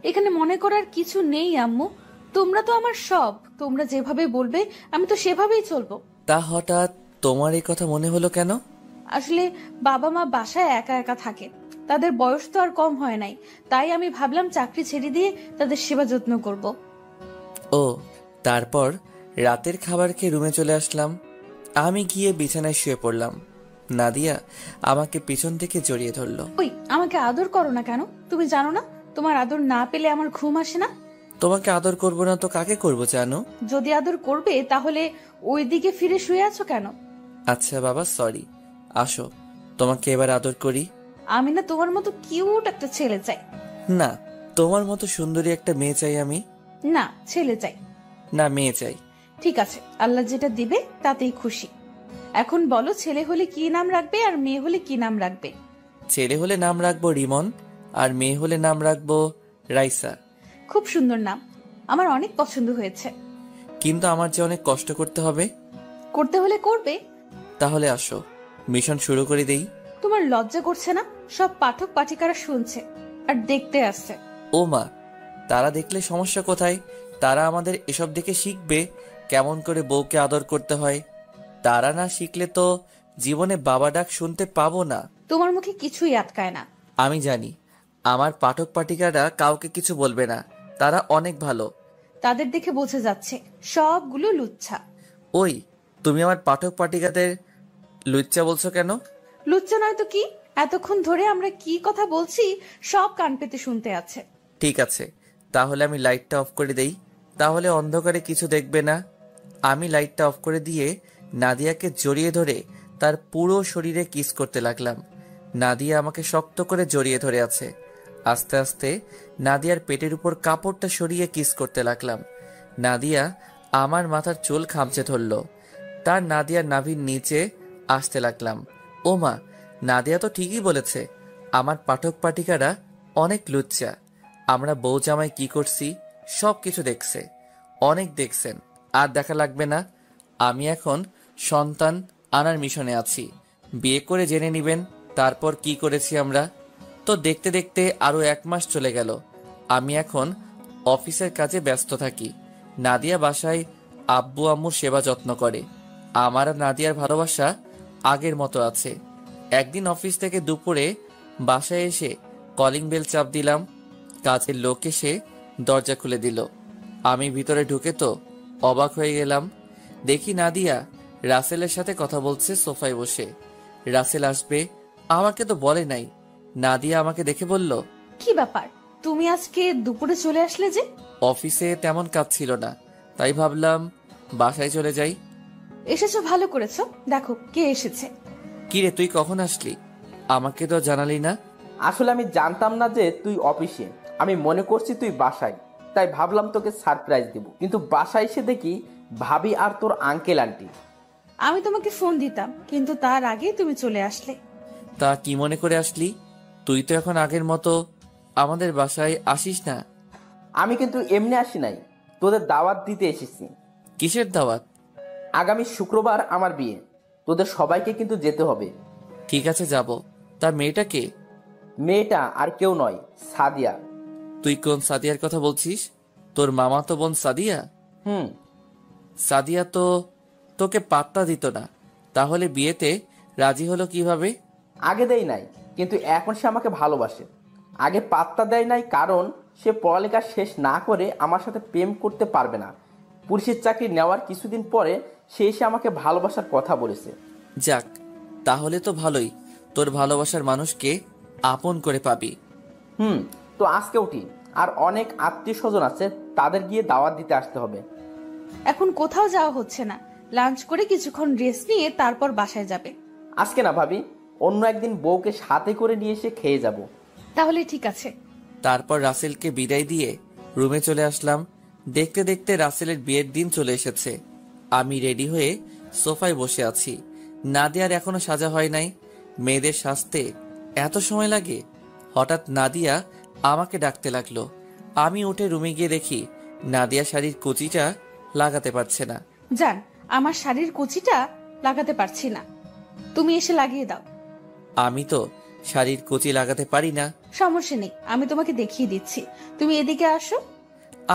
এখানে মনে করার কিছু নেই আম্মু, তোমরা তো আমার সব। তোমরা যেভাবে বলবে আমি তো সেভাবেই চলবো। তা হঠাৎ তোমার এই কথা মনে হলো কেন? আসলে বাবা মা বাসায় একা একা থাকে, তাদের বয়স তো আর কম হয় নাই, তাই আমি ভাবলাম চাকরি ছেড়ে দিয়ে তাদের সেবা যত্ন করব। ও, তারপর রাতের খাবার খেয়ে রুমে চলে আসলাম। আমি গিয়ে বিছানায় শুয়ে পড়লাম। নাদিয়া আমাকে পিছন থেকে জড়িয়ে ধরলো। ওই, আমাকে আদর করো না কেন? তুমি জানো না তোমার আদর না পেলে আমার ঘুম আসে না? তোমাকে আদর করব না তো কাকে করব জানো? যদি আদর করবে তাহলে ওই দিকে ফিরে শুয়ে আছো কেন? আচ্ছা বাবা, সরি। আসো, তোমাকে এবার আদর করি। আমি না তোমার মতো কিউট একটা ছেলে চাই। না, তোমার মতো সুন্দরী একটা মেয়ে চাই আমি। না, ছেলে চাই। না, মেয়ে চাই। ঠিক আছে, আল্লাহ যেটা দিবে তাতেই খুশি। এখন বলো, ছেলে হলে কি নাম রাখবে আর মেয়ে হলে কি নাম রাখবে? ছেলে হলে নাম রাখবো রিমন, আর মেয়ে হলে নাম রাখবো রাইসা। খুব সুন্দর নাম, আমার অনেক পছন্দ হয়েছে। কিন্তু আমার যে অনেক কষ্ট করতে হবে। করতে হলে করবে। তাহলে আসো, মিশন শুরু করে দেই। তোমার লজ্জা করছে না? সব পাঠক পাঠিকারা শুনছে আর দেখতে আসছে। ও মা, তারা দেখলে সমস্যা কোথায়? তারা আমাদের এসব দেখে শিখবে কেমন করে বউকে আদর করতে হয়। তারা না শিখলে তো জীবনে বাবা ডাক শুনতে পাবো না। তোমার মুখে কিছুই আটকায় না। আমি জানি আমার পাঠক পাঠিকারা কাউকে কিছু বলবে না, তারা অনেক ভালো। তাদের দেখে বোঝা যাচ্ছে সবগুলো লুচ্ছা। ওই, তুমি আমার পাঠক পাঠিকাদের লুচ্চা বলছো কেন? লুচ্চা নয় তো কি? এতক্ষণ ধরে আমরা কি কথা বলছি সব কান পেতে শুনতে আছে। ঠিক আছে, তাহলে আমি লাইটটা অফ করে দেই, তাহলে অন্ধকারে কিছু দেখবে না। আমি লাইটটা অফ করে দিয়ে নাদিয়াকে জড়িয়ে ধরে তার পুরো শরীরে কিস করতে লাগলাম। নাদিয়া আমাকে শক্ত করে জড়িয়ে ধরে আছে। আস্তে আস্তে নাদিয়ার পেটের উপর কাপড়টা সরিয়ে কিস করতে লাগলাম। নাদিয়া আমার মাথার চুল খামচে ধরল। তার নাদিয়ার নাভির নিচে আসতে লাগলাম। ও মা, নাদিয়া তো ঠিকই বলেছে, আমার পাঠক পাঠিকারা অনেক লুচ্চা। আমরা বউ জামাই কি করছি সব কিছু দেখছে, অনেক দেখছেন। আর দেখা লাগবে না। আমি এখন সন্তান আনার মিশনে আছি। বিয়ে করে জেনে নিবেন তারপর কি করেছি আমরা। তো দেখতে দেখতে আরো 1 মাস চলে গেল। আমি এখন অফিসের কাজে ব্যস্ত থাকি। নাদিয়া বাসায় আব্বু আম্মুর সেবা যত্ন করে। আমার আর নাদিয়ার ভালোবাসা আগের মতো আছে। একদিন অফিস থেকে দুপুরে বাসায় এসে কলিং বেল চাপ দিলাম। কাজের লোক এসে দরজা খুলে দিল। আমি ভিতরে ঢুকে তো অবাক হয়ে গেলাম। দেখি নাদিয়া রাসেলের সাথে কথা বলছে সোফায় বসে। রাসেল আসবে আমাকে তো বলে নাই। নাদিয়া আমাকে দেখে বলল, কি ব্যাপার, তুমি আজকে দুপুরে চলে আসলে যে? অফিসে তেমন কাজ ছিল না, তাই ভাবলাম বাসায় চলে যাই। এসেছো, ভালো করেছো। দেখো কে এসেছে। কিরে, তুই কখন আসলি? আমাকে তো জানালি না। আসলে আমি জানতাম না যে তুই অফিসে, আমি মনে করছি তুই বাসায়। তাই ভাবলাম তোকে সারপ্রাইজ দেব, কিন্তু বাসায় এসে দেখি ভাবি আর তোর আঙ্কেল আন্টি। আমি তোমাকে ফোন দিতাম, কিন্তু তার আগে তুমি চলে আসলে। তা কি মনে করে আসলি? তুই তো এখন আগের মতো আমাদের বাসায় আসিস না। আমি কিন্তু এমনি আসি নাই, তোদের দাওয়াত দিতে এসেছি। কিসের দাওয়াত? আগামী শুক্রবার আমার বিয়ে, তোদের সবাইকে কিন্তু যেতে হবে। ঠিক আছে, যাব। তার মেয়েটা কে? মেয়েটা আর কেউ নয়, সাদিয়া। তুই কোন সাদিয়ার কথা বলছিস? তোর মামা তো বোন সাদিয়া? হুম। সাদিয়া তো তোকে পাত্তা দিত না, তাহলে বিয়েতে রাজি হলো কিভাবে? আগে দেয় নাই, কিন্তু এখন সে আমাকে ভালোবাসে। আগে পাত্তা দেয় নাই কারণ সে পড়ালেখা শেষ না করে আমার সাথে প্রেম করতে পারবে না। পুলিশের চাকরি নেওয়ার কিছুদিন পরে সে এসে আমাকে ভালোবাসার কথা বলেছে। যাক, তাহলে তো ভালোই, তোর ভালোবাসার মানুষকে আপন করে পাবি। তো আজকে উঠি, আর অনেক আত্মীয় স্বজন আছে, তাদের গিয়ে দাওয়াত দিতে আসতে হবে। এখন কোথাও যাওয়া হচ্ছে না, লাঞ্চ করে কিছুক্ষণ রেস্ট নিয়ে তারপর বাসায় যাবে। আজকে না ভাবি, অন্য একদিন বউকে সাথে করে নিয়ে এসে খেয়ে যাব। তাহলে ঠিক আছে। তারপর রাসেলকে বিদায় দিয়ে রুমে চলে আসলাম। দেখতে দেখতে রাসেলের বিয়ের দিন চলে এসেছে। আমি রেডি হয়ে সোফায় বসে আছি। নাদিয়ার এখনো সাজা হয় নাই। মেয়েদের সাজতে এত সময় লাগে? হঠাৎ নাদিয়া আমাকে ডাকতে লাগলো। আমি উঠে রুমে গিয়ে দেখি নাদিয়া শাড়ির কুচিটা লাগাতে পারছে না। জান, আমার শাড়ির কুচিটা লাগাতে পারছি না, তুমি এসে লাগিয়ে দাও। আমি তো শাড়ির কুচি লাগাতে পারি না। সমস্যা নেই, আমি তোমাকে দেখিয়ে দিচ্ছি, তুমি এদিকে আসো।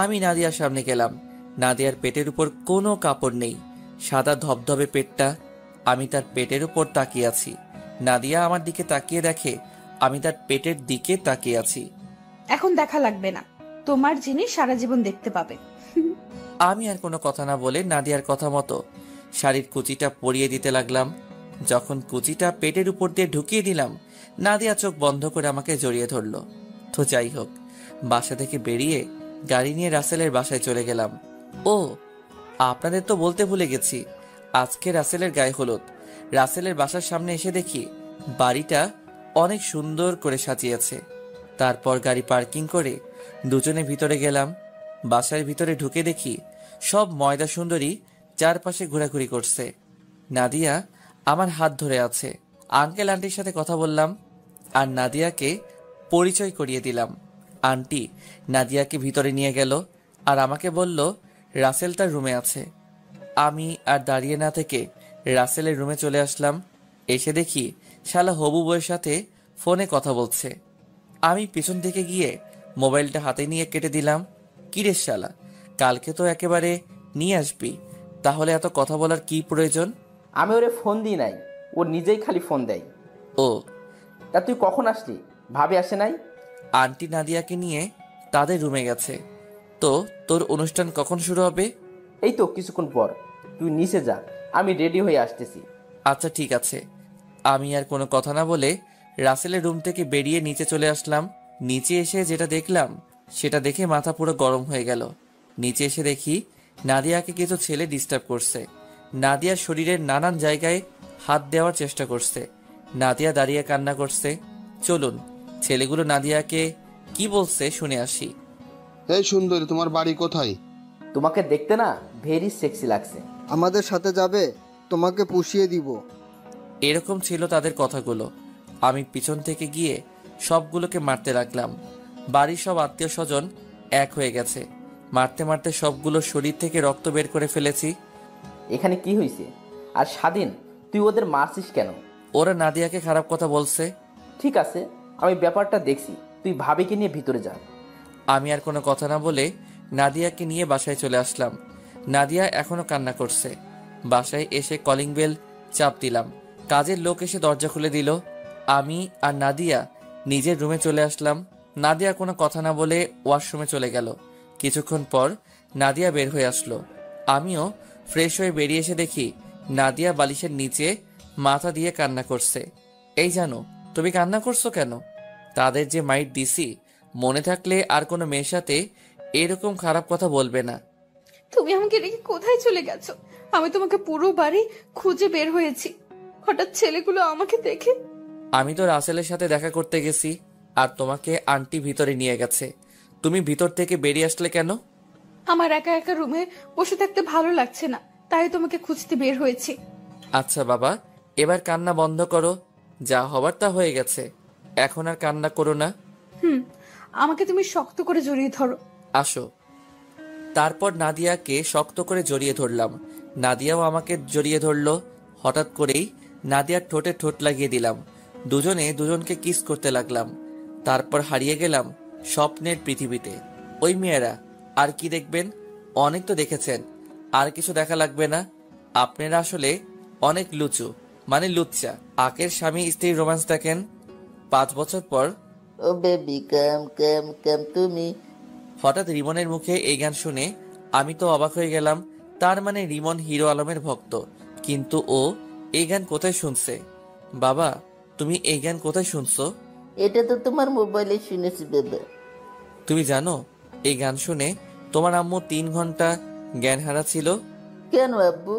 আমি নাদিয়ার সামনে গেলাম। নাদিয়ার পেটের উপর কোনো কাপড় নেই, সাদা ধবধবে পেটটা। আমি তার পেটের উপর তাকিয়ে আছি। নাদিয়া আমার দিকে তাকিয়ে দেখে আমি তার পেটের দিকে তাকিয়ে আছি। এখন দেখা লাগবে না, তোমার জিনিস সারা জীবন দেখতে পাবে। আমি আর কোনো কথা না বলে নাদিয়ার কথা মতো শাড়ির কুচিটা পরিয়ে দিতে লাগলাম। যখন কুচিটা পেটের উপর দিয়ে ঢুকিয়ে দিলাম, নাদিয়া চোখ বন্ধ করে আমাকে জড়িয়ে ধরলো। তো যাই হোক, বাসা থেকে বেরিয়ে গাড়ি নিয়ে রাসেলের বাসায় চলে গেলাম। ও, আপনাদের তো বলতে ভুলে গেছি, আজকে রাসেলের গায়ে হলুদ। রাসেলের বাসার সামনে এসে দেখি বাড়িটা অনেক সুন্দর করে সাজিয়েছে। তারপর গাড়ি পার্কিং করে দুজনে ভিতরে গেলাম। বাসার ভিতরে ঢুকে দেখি সব ময়দা সুন্দরী চারপাশে ঘোরাঘুরি করছে। নাদিয়া আমার হাত ধরে আছে। আঙ্কেল আন্টির সাথে কথা বললাম আর নাদিয়াকে পরিচয় করিয়ে দিলাম। আন্টি নাদিয়াকে ভিতরে নিয়ে গেল আর আমাকে বলল রাসেল তার রুমে আছে। আমি আর দাঁড়িয়ে না থেকে রাসেলের রুমে চলে আসলাম। এসে দেখি শালা হবু বউয়ের সাথে ফোনে কথা বলছে। আমি পিছন থেকে গিয়ে মোবাইলটা হাতে নিয়ে কেটে দিলাম। কিরে শালা, কালকে তো একেবারে নিয়ে আসবি, তাহলে এত কথা বলার কি প্রয়োজন? আমি ওরে ফোন দিই নাই, ও নিজেই খালি ফোন দেয়। ও, তা তুই কখন আসলি? ভাবি আসে নাই? আন্টি নাদিয়াকে নিয়ে তাদের রুমে গেছে। তো তোর অনুষ্ঠান কখন শুরু হবে? এই তো কিছুক্ষণ পর, তুই নিচে যা, আমি রেডি হয়ে আসতেছি। আচ্ছা ঠিক আছে। আমি আর কোনো কথা না বলে রাসেলের রুম থেকে বেরিয়ে নিচে চলে আসলাম। নিচে এসে যেটা দেখলাম সেটা দেখে মাথা পুরো গরম হয়ে গেল। নিচে এসে দেখি নাদিয়াকে কিছু ছেলে ডিস্টার্ব করছে। নাদিয়ার শরীরের নানান জায়গায় হাত দেওয়ার চেষ্টা করছে। নাদিয়া দাঁড়িয়ে কান্না করছে। চলুন ছেলেগুলো নাদিয়াকে কি বলছে শুনে আসি। এই সুন্দরী, তোমার বাড়ি কোথায়? তোমাকে দেখতে না ভেরি সেক্সি লাগছে। আমাদের সাথে যাবে? তোমাকে পুষিয়ে দিব। এরকম ছিল তাদের কথাগুলো। আমি পিছন থেকে গিয়ে সবগুলোকে মারতে লাগলাম। বাড়ির সব আত্মীয় স্বজন এক হয়ে গেছে। মারতে মারতে সবগুলো শরীর থেকে রক্ত বের করে ফেলেছি। এখানে কি হয়েছে? আর স্বাধীন, তুই ওদের মারছিস কেন? ওরা নাদিয়াকে খারাপ কথা বলছে। ঠিক আছে, আমি ব্যাপারটা দেখছি, তুই ভাবিকে নিয়ে ভিতরে যা। আমি আর কোনো কথা না বলে নাদিয়াকে নিয়ে বাসায় চলে আসলাম। নাদিয়া এখনো কান্না করছে। বাসায় এসে কলিং বেল চাপ দিলাম। কাজের লোক এসে দরজা খুলে দিল। আমি আর নাদিয়া নিজের রুমে চলে আসলাম। নাদিয়া কোনো কথা না বলে ওয়াশরুমে চলে গেল। কিছুক্ষণ পর নাদিয়া বের হয়ে আসলো। আমিও ফ্রেশ হয়ে বেরিয়ে এসে দেখি নাদিয়া বালিশের নিচে মাথা দিয়ে কান্না করছে। এই জানো, তুমি কান্না করছো কেন? তাদের যে মাইট দিছি, মনে থাকলে আর কোনো মেয়ের সাথে এরকম খারাপ কথা বলবে না। তুমি আমাকে রেখে কোথায় চলে গেছো? আমি তোমাকে পুরো বাড়ি খুঁজে বের হয়েছি, হঠাৎ ছেলেগুলো আমাকে দেখে। আমি তো রাসেলের সাথে দেখা করতে গেছি আর তোমাকে আন্টি ভিতরে নিয়ে গেছে। তুমি ভিতর থেকে বেরিয়ে আসলে কেন? আমার একা একা রুমে বসে থাকতে ভালো লাগছে না, তাই তোমাকে খুঁজতে বের হয়েছি। আচ্ছা বাবা, এবার কান্না বন্ধ করো। যা হবার তা হয়ে গেছে, এখন আর কান্না করো না। আমাকে তুমি শক্ত করে জড়িয়ে ধরো। আসো। তারপর নাদিয়াকে শক্ত করে জড়িয়ে ধরলাম, নাদিয়াও আমাকে জড়িয়ে ধরলো। হঠাৎ করেই নাদিয়ার ঠোঁটে ঠোঁট লাগিয়ে দিলাম, দুজনে দুজনকে কিস করতে লাগলাম। তারপর হারিয়ে গেলাম স্বপ্নের পৃথিবীতে। ওই মেয়েরা আর কি দেখবেন, অনেক তো দেখেছেন, আর কিছু দেখা লাগবে না। আপনারা আসলে অনেক লুচু, মানে লুচ্চা। আকের স্বামী স্ত্রী রোম্যান্স দেখেন 5 বছর পর। ও বেবি কাম কাম কাম তুমি। হঠাৎ রিমনের মুখে এই গান শুনে আমি তো অবাক হয়ে গেলাম। তার মানে রিমন হিরো আলমের ভক্ত, কিন্তু ও এই গান কোথায় শুনছে? বাবা, তুমি এই গান কোথায় শুনছো? এটা তো তোমার মোবাইলে শুনেছি বাবা। তুমি জানো এই গান শুনে তোমার আম্মু 3 ঘন্টা জ্ঞান হারা ছিল? কেন আব্বু?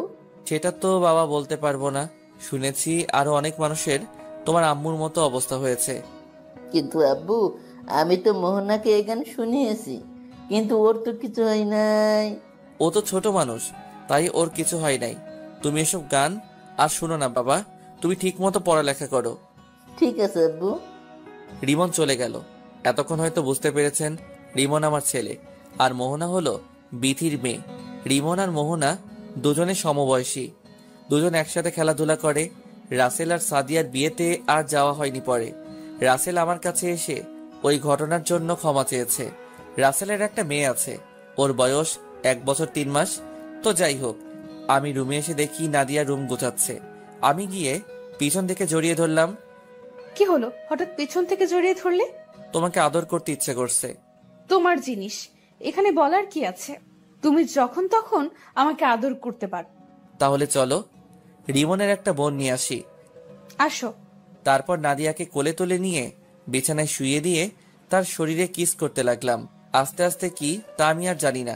সেটা তো বাবা বলতে পারবো না। শুনেছি আরো অনেক মানুষের তোমার আম্মুর মতো অবস্থা হয়েছে। কিন্তু আব্বু, আমি তো মোহনাকে এই গান শুনিয়েছি, কিন্তু ওর তো কিছু হয় নাই। ও তো ছোট মানুষ, তাই ওর কিছু হয় নাই। তুমি এসব গান আর শুনো না বাবা, তুমি ঠিক মতো পড়ালেখা করো। ঠিক আছে আব্বু। রিমন চলে গেল। এতক্ষণ হয়তো বুঝতে পেরেছেন রিমন আমার ছেলে, আর মোহনা হলো বিথির মেয়ে। রিমন আর মোহনা দুজনে সমবয়সী, দুজন একসাথে খেলাধুলা করে। রাসেল আর সাদিয়ার বিয়েতে আর যাওয়া হয়নি। পরে রাসেল আমার কাছে এসে ওই ঘটনার জন্য ক্ষমা চেয়েছে। রাসেলের একটা মেয়ে আছে, ওর বয়স 1 বছর 3 মাস। তো যাই হোক, আমি রুমে এসে দেখি নাদিয়া রুম গোছাচ্ছে। আমি গিয়ে পিছন থেকে জড়িয়ে ধরলাম। কি হলো, হঠাৎ পেছন থেকে জড়িয়ে ধরলে? তোমাকে আদর করতে ইচ্ছে করছে। তোমার জিনিস, এখানে বলার কি আছে? তুমি যখন তখন আমাকে আদর করতে পারো। তাহলে চলো রিমনের একটা বোন নিয়ে আসি। আসো। তারপর নাদিয়াকে কোলে তুলে নিয়ে বিছানায় শুইয়ে দিয়ে তার শরীরে কিস করতে লাগলাম। আস্তে আস্তে কি তা আমি আর জানি না,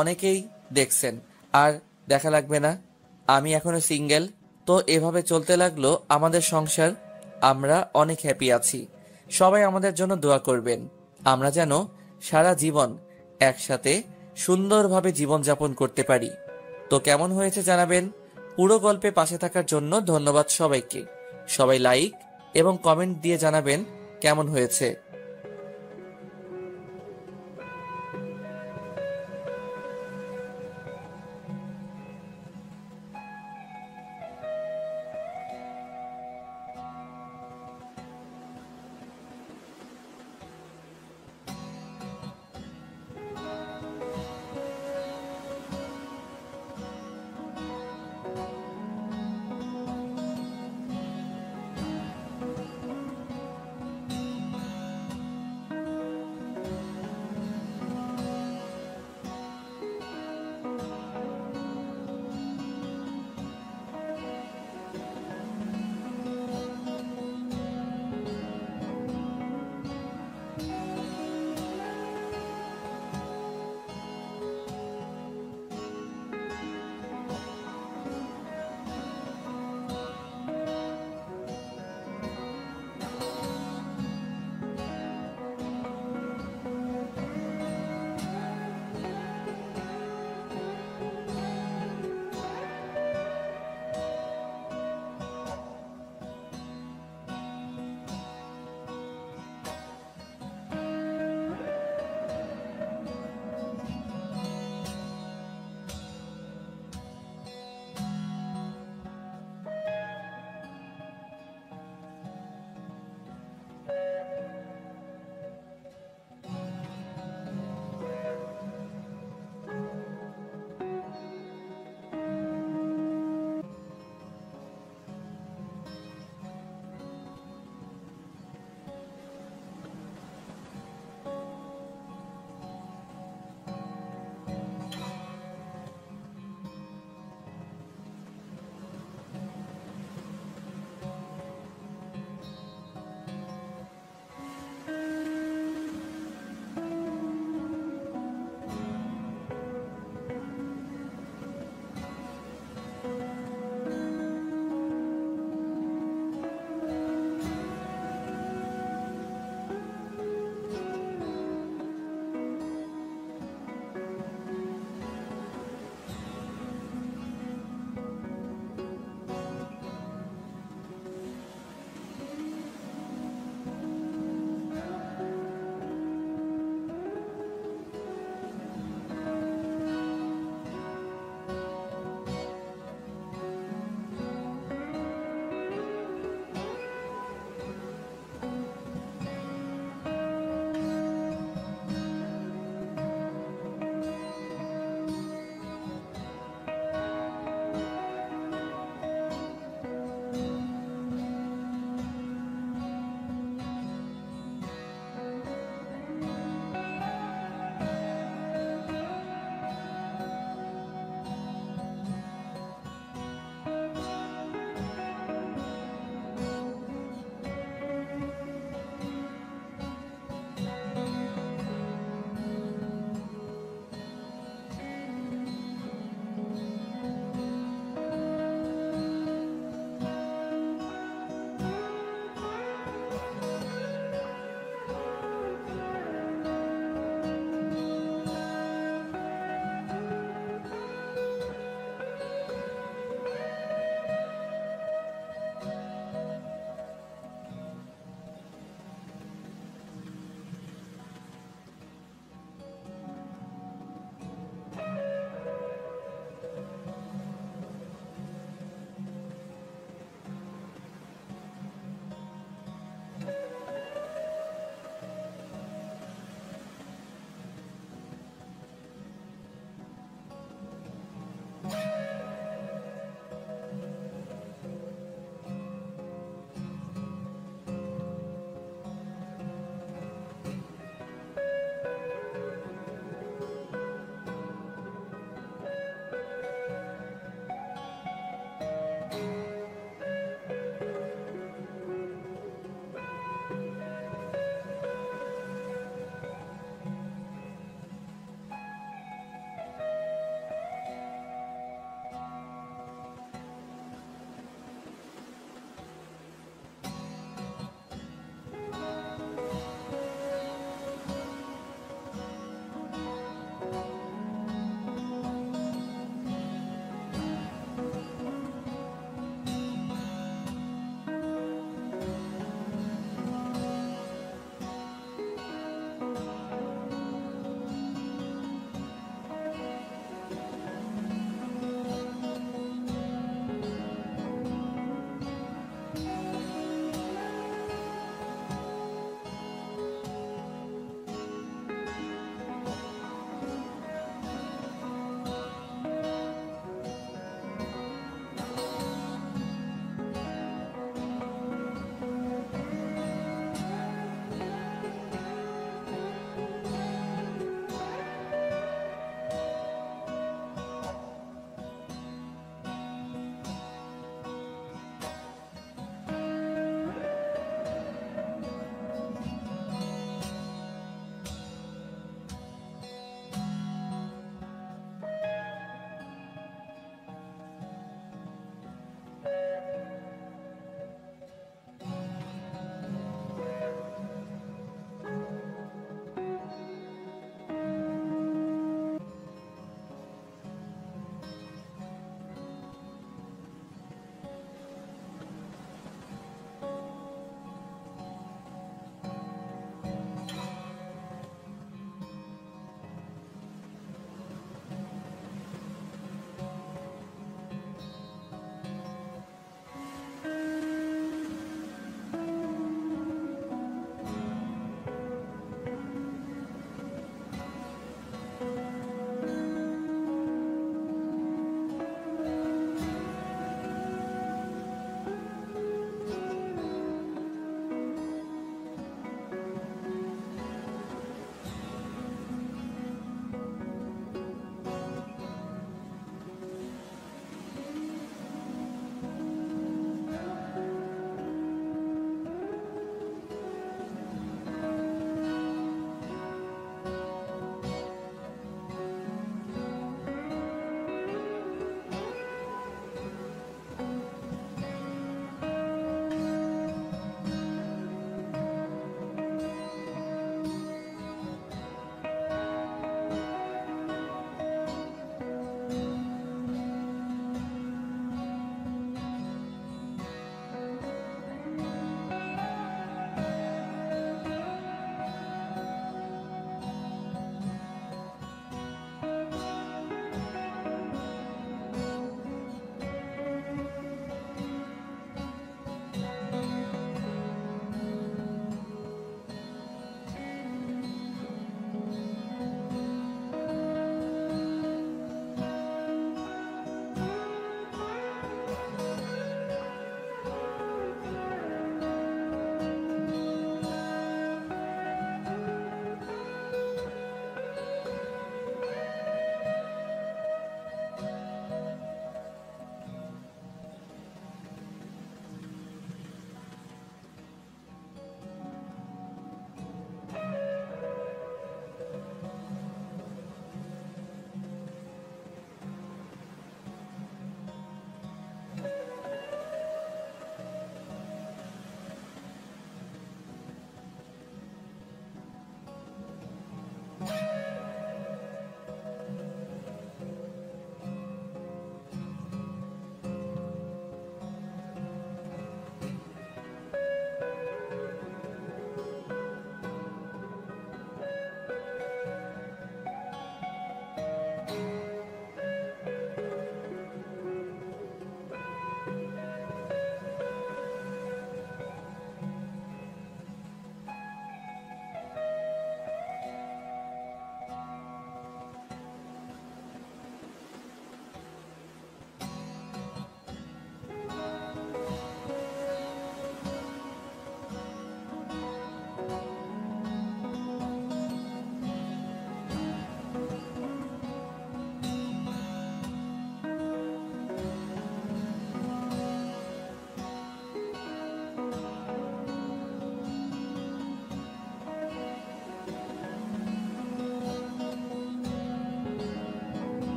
অনেকেই দেখছেন, আর দেখা লাগবে না। আমি এখনো সিঙ্গেল। তো এভাবে চলতে লাগলো আমাদের সংসার। আমরা অনেক হ্যাপি আছি। সবাই আমাদের জন্য দোয়া করবেন, আমরা যেন সারা জীবন একসাথে সুন্দরভাবে জীবনযাপন করতে পারি। তো কেমন হয়েছে জানাবেন। পুরো গল্পে পাশে থাকার জন্য ধন্যবাদ সবাইকে। সবাই লাইক এবং কমেন্ট দিয়ে জানাবেন কেমন হয়েছে।